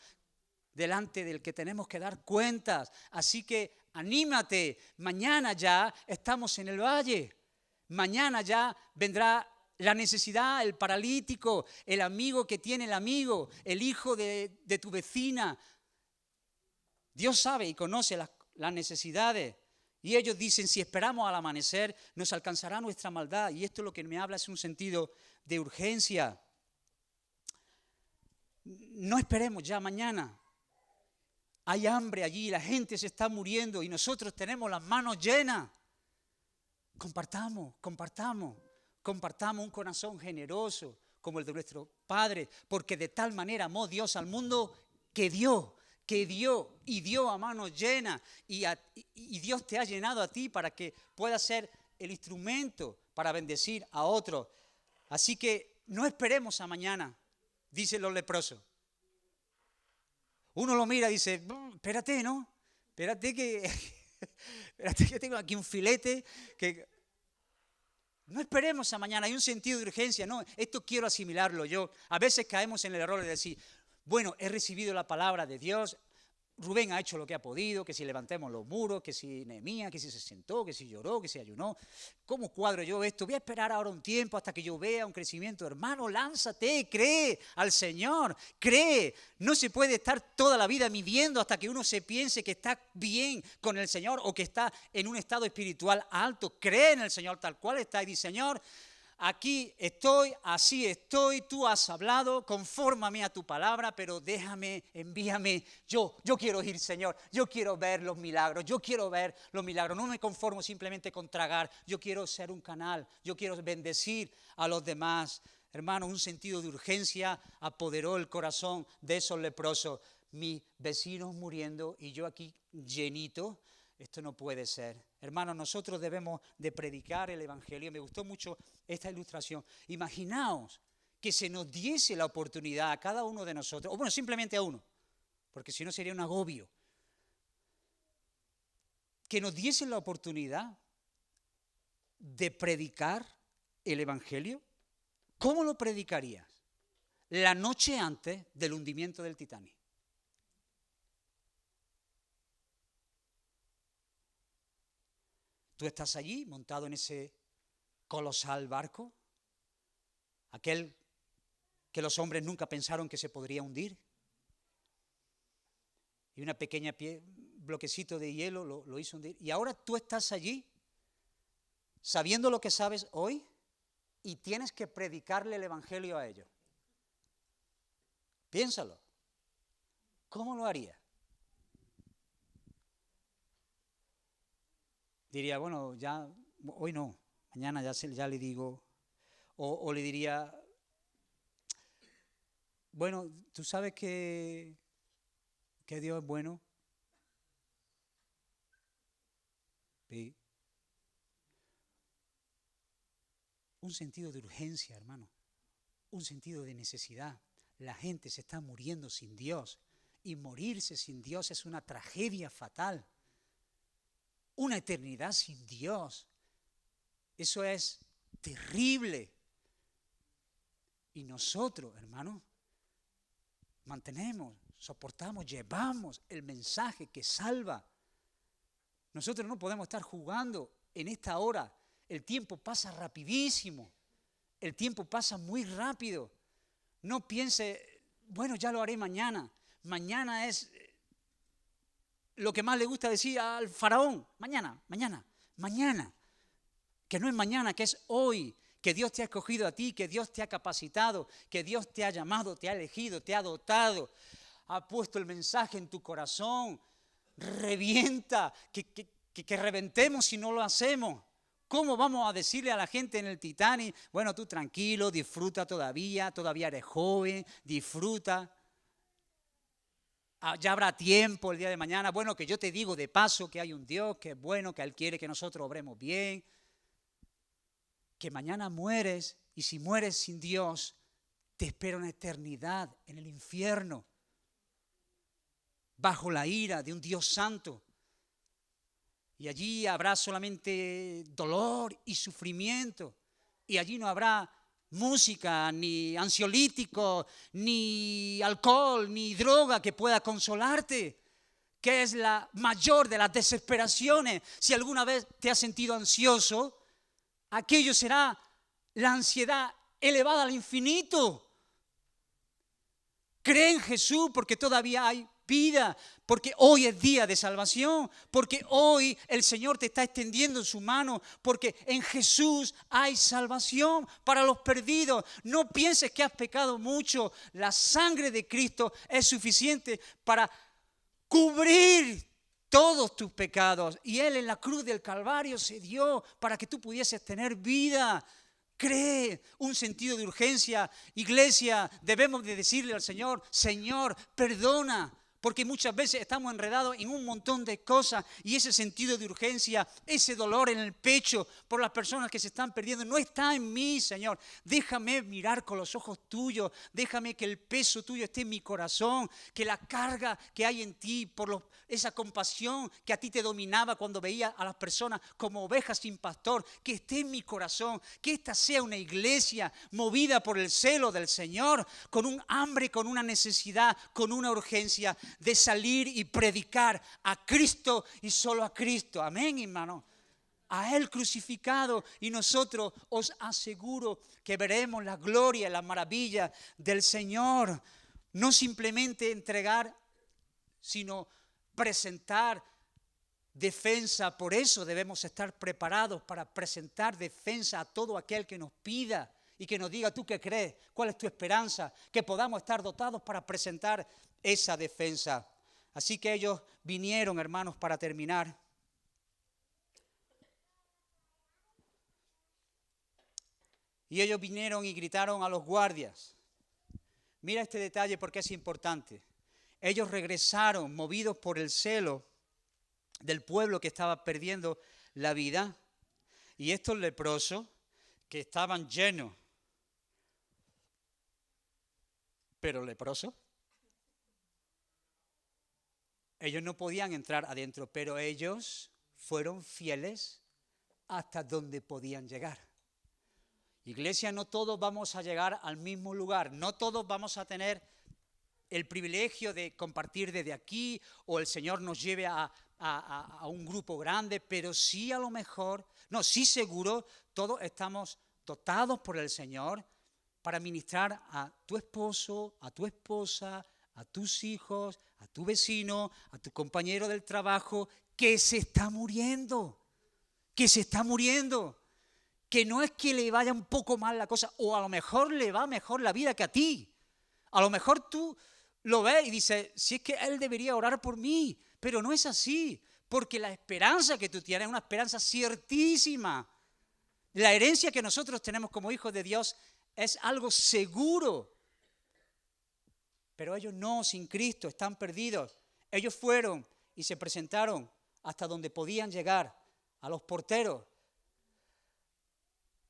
delante del que tenemos que dar cuentas. Así que anímate, mañana ya estamos en el valle. Mañana ya vendrá la necesidad, el paralítico, el amigo que tiene el amigo, el hijo de tu vecina. Dios sabe y conoce las necesidades. Y ellos dicen, si esperamos al amanecer, nos alcanzará nuestra maldad. Y esto lo que me habla es un sentido de urgencia. No esperemos ya mañana. Hay hambre allí, la gente se está muriendo y nosotros tenemos las manos llenas. Compartamos un corazón generoso como el de nuestro Padre, porque de tal manera amó Dios al mundo que dio y dio a manos llenas, y Dios te ha llenado a ti para que puedas ser el instrumento para bendecir a otros. Así que no esperemos a mañana, dicen los leprosos. Uno lo mira y dice, espérate, ¿no? Espérate que tengo aquí un filete. No esperemos a mañana, hay un sentido de urgencia. No, esto quiero asimilarlo yo. A veces caemos en el error de decir, bueno, he recibido la palabra de Dios, Rubén ha hecho lo que ha podido, que si levantemos los muros, que si Nehemías, que si se sentó, que si lloró, que si ayunó. ¿Cómo cuadro yo esto? Voy a esperar ahora un tiempo hasta que yo vea un crecimiento. Hermano, lánzate, cree al Señor, cree. No se puede estar toda la vida midiendo hasta que uno se piense que está bien con el Señor o que está en un estado espiritual alto. Cree en el Señor tal cual está y dice, Señor, aquí estoy, así estoy, tú has hablado, confórmame a tu palabra, pero déjame, envíame. Yo quiero ir, Señor, yo quiero ver los milagros, no me conformo simplemente con tragar, yo quiero ser un canal, yo quiero bendecir a los demás. Hermanos, un sentido de urgencia apoderó el corazón de esos leprosos. Mis vecinos muriendo y yo aquí llenito. Esto no puede ser. Hermanos, nosotros debemos de predicar el Evangelio. Me gustó mucho esta ilustración. Imaginaos que se nos diese la oportunidad a cada uno de nosotros, o bueno, simplemente a uno, porque si no sería un agobio, que nos diesen la oportunidad de predicar el Evangelio. ¿Cómo lo predicarías? La noche antes del hundimiento del Titanic. Tú estás allí montado en ese colosal barco, aquel que los hombres nunca pensaron que se podría hundir, y una pequeña bloquecito de hielo lo hizo hundir. Y ahora tú estás allí sabiendo lo que sabes hoy y tienes que predicarle el Evangelio a ellos. Piénsalo. ¿Cómo lo harías? Diría, bueno, ya, hoy no, mañana ya le digo, o le diría, bueno, tú sabes que Dios es bueno. Sí. Un sentido de urgencia, hermano, un sentido de necesidad. La gente se está muriendo sin Dios y morirse sin Dios es una tragedia fatal. Una eternidad sin Dios. Eso es terrible. Y nosotros, hermanos, mantenemos, soportamos, llevamos el mensaje que salva. Nosotros no podemos estar jugando en esta hora. El tiempo pasa rapidísimo. El tiempo pasa muy rápido. No piense, bueno, ya lo haré mañana. Mañana es lo que más le gusta decir al faraón. Mañana. Que no es mañana, que es hoy. Que Dios te ha escogido a ti, que Dios te ha capacitado, que Dios te ha llamado, te ha elegido, te ha dotado. Ha puesto el mensaje en tu corazón. Revienta, que reventemos si no lo hacemos. ¿Cómo vamos a decirle a la gente en el Titanic, bueno, tú tranquilo, disfruta todavía eres joven, disfruta, ya habrá tiempo el día de mañana, bueno, que yo te digo de paso que hay un Dios, que es bueno, que Él quiere que nosotros obremos bien, que mañana mueres y si mueres sin Dios, te espera una eternidad en el infierno, bajo la ira de un Dios santo. Y allí habrá solamente dolor y sufrimiento. Y allí no habrá música, ni ansiolítico, ni alcohol, ni droga que pueda consolarte. Que es la mayor de las desesperaciones. Si alguna vez te has sentido ansioso, aquello será la ansiedad elevada al infinito. Cree en Jesús porque todavía hay vida, porque hoy es día de salvación, porque hoy el Señor te está extendiendo su mano, porque en Jesús hay salvación para los perdidos. No pienses que has pecado mucho, la sangre de Cristo es suficiente para cubrir todos tus pecados y Él en la cruz del Calvario se dio para que tú pudieses tener vida. Cree, un sentido de urgencia. Iglesia, debemos de decirle al Señor, Señor, perdona. Porque muchas veces estamos enredados en un montón de cosas y ese sentido de urgencia, ese dolor en el pecho por las personas que se están perdiendo, no está en mí, Señor. Déjame mirar con los ojos tuyos, déjame que el peso tuyo esté en mi corazón, que la carga que hay en ti por esa compasión que a ti te dominaba cuando veías a las personas como ovejas sin pastor, que esté en mi corazón, que esta sea una iglesia movida por el celo del Señor, con un hambre, con una necesidad, con una urgencia. de salir y predicar a Cristo y solo a Cristo. Amén, hermano. A Él crucificado, y nosotros os aseguro que veremos la gloria y la maravilla del Señor. No simplemente entregar, sino presentar defensa. Por eso debemos estar preparados para presentar defensa a todo aquel que nos pida y que nos diga: ¿tú qué crees? ¿Cuál es tu esperanza? Que podamos estar dotados para presentar esa defensa. Así que ellos vinieron, hermanos, para terminar. Y ellos vinieron y gritaron a los guardias. Mira este detalle porque es importante. Ellos regresaron movidos por el celo del pueblo que estaba perdiendo la vida. Y estos leprosos, que estaban llenos, pero leprosos, ellos no podían entrar adentro, pero ellos fueron fieles hasta donde podían llegar. Iglesia, no todos vamos a llegar al mismo lugar, no todos vamos a tener el privilegio de compartir desde aquí, o el Señor nos lleve a un grupo grande, pero sí a lo mejor, no, sí seguro, todos estamos dotados por el Señor para ministrar a tu esposo, a tu esposa, a tus hijos, a tu vecino, a tu compañero del trabajo, que se está muriendo, que no es que le vaya un poco mal la cosa, o a lo mejor le va mejor la vida que a ti. A lo mejor tú lo ves y dices: si es que él debería orar por mí, pero no es así, porque la esperanza que tú tienes es una esperanza ciertísima. La herencia que nosotros tenemos como hijos de Dios es algo seguro. Pero ellos no, sin Cristo, están perdidos. Ellos fueron y se presentaron hasta donde podían llegar, a los porteros.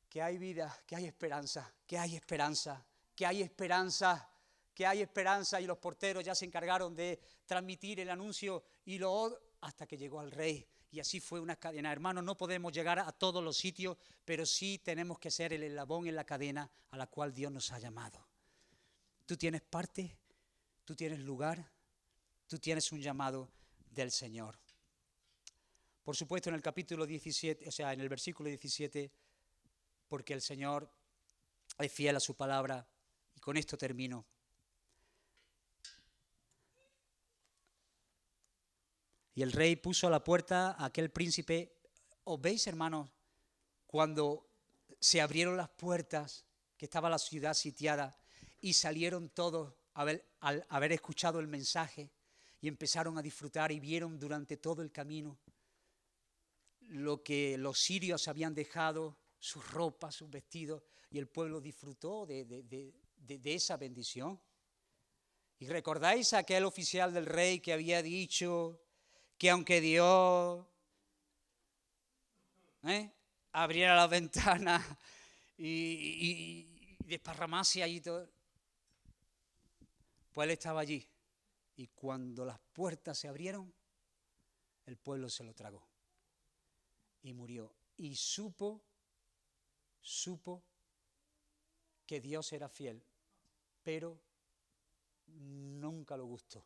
Que hay vida, que hay esperanza, que hay esperanza, que hay esperanza, que hay esperanza. Y los porteros ya se encargaron de transmitir el anuncio y hasta que llegó al rey. Y así fue una cadena. Hermanos, no podemos llegar a todos los sitios, pero sí tenemos que ser el eslabón en la cadena a la cual Dios nos ha llamado. Tú tienes parte, tú tienes lugar, tú tienes un llamado del Señor. Por supuesto, en el capítulo 17, o sea, en el versículo 17, porque el Señor es fiel a su palabra, y con esto termino. Y el rey puso a la puerta a aquel príncipe. ¿Os veis, hermanos, cuando se abrieron las puertas, que estaba la ciudad sitiada, y salieron todos al haber escuchado el mensaje, y empezaron a disfrutar y vieron durante todo el camino lo que los sirios habían dejado, sus ropas, sus vestidos, y el pueblo disfrutó de esa bendición? ¿Y recordáis a aquel oficial del rey que había dicho que aunque Dios abriera la ventana y desparramase allí todo? Pues él estaba allí, y cuando las puertas se abrieron, el pueblo se lo tragó y murió. Y supo que Dios era fiel, pero nunca lo gustó.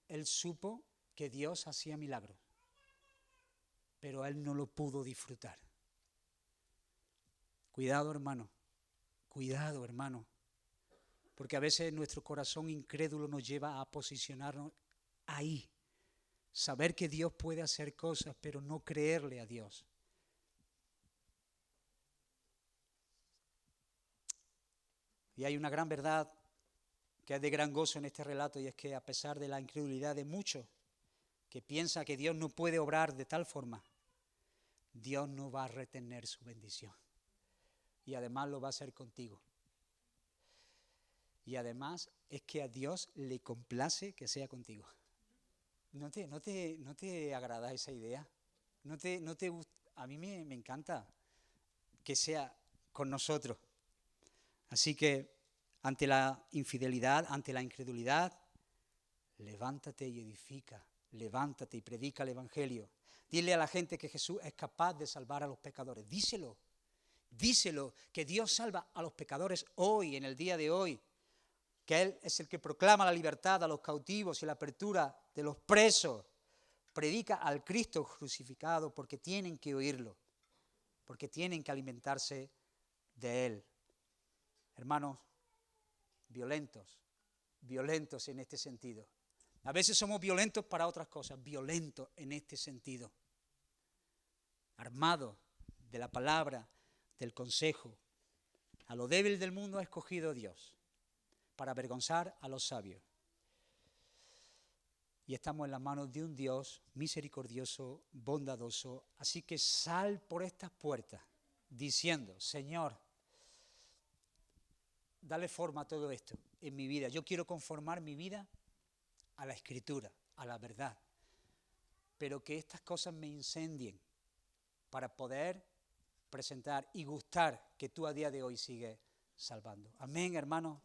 Él supo que Dios hacía milagros, pero él no lo pudo disfrutar. Cuidado, hermano, porque a veces nuestro corazón incrédulo nos lleva a posicionarnos ahí, saber que Dios puede hacer cosas, pero no creerle a Dios. Y hay una gran verdad que es de gran gozo en este relato, y es que a pesar de la incredulidad de muchos que piensan que Dios no puede obrar de tal forma, Dios no va a retener su bendición. Y además lo va a hacer contigo. Y además es que a Dios le complace que sea contigo. ¿No te agrada esa idea? A mí me encanta que sea con nosotros. Así que ante la infidelidad, ante la incredulidad, levántate y edifica, levántate y predica el Evangelio. Dile a la gente que Jesús es capaz de salvar a los pecadores. Díselo, que Dios salva a los pecadores hoy, en el día de hoy. que Él es el que proclama la libertad a los cautivos y la apertura de los presos. Predica al Cristo crucificado porque tienen que oírlo, porque tienen que alimentarse de Él. Hermanos, violentos en este sentido. A veces somos violentos para otras cosas, violentos en este sentido. Armados de la palabra, del consejo. A lo débil del mundo ha escogido Dios para avergonzar a los sabios. Y estamos en las manos de un Dios misericordioso, bondadoso. Así que sal por estas puertas diciendo, Señor, dale forma a todo esto en mi vida. Yo quiero conformar mi vida a la Escritura, a la verdad. Pero que estas cosas me incendien para poder presentar y gustar que tú a día de hoy sigues salvando. Amén, hermanos.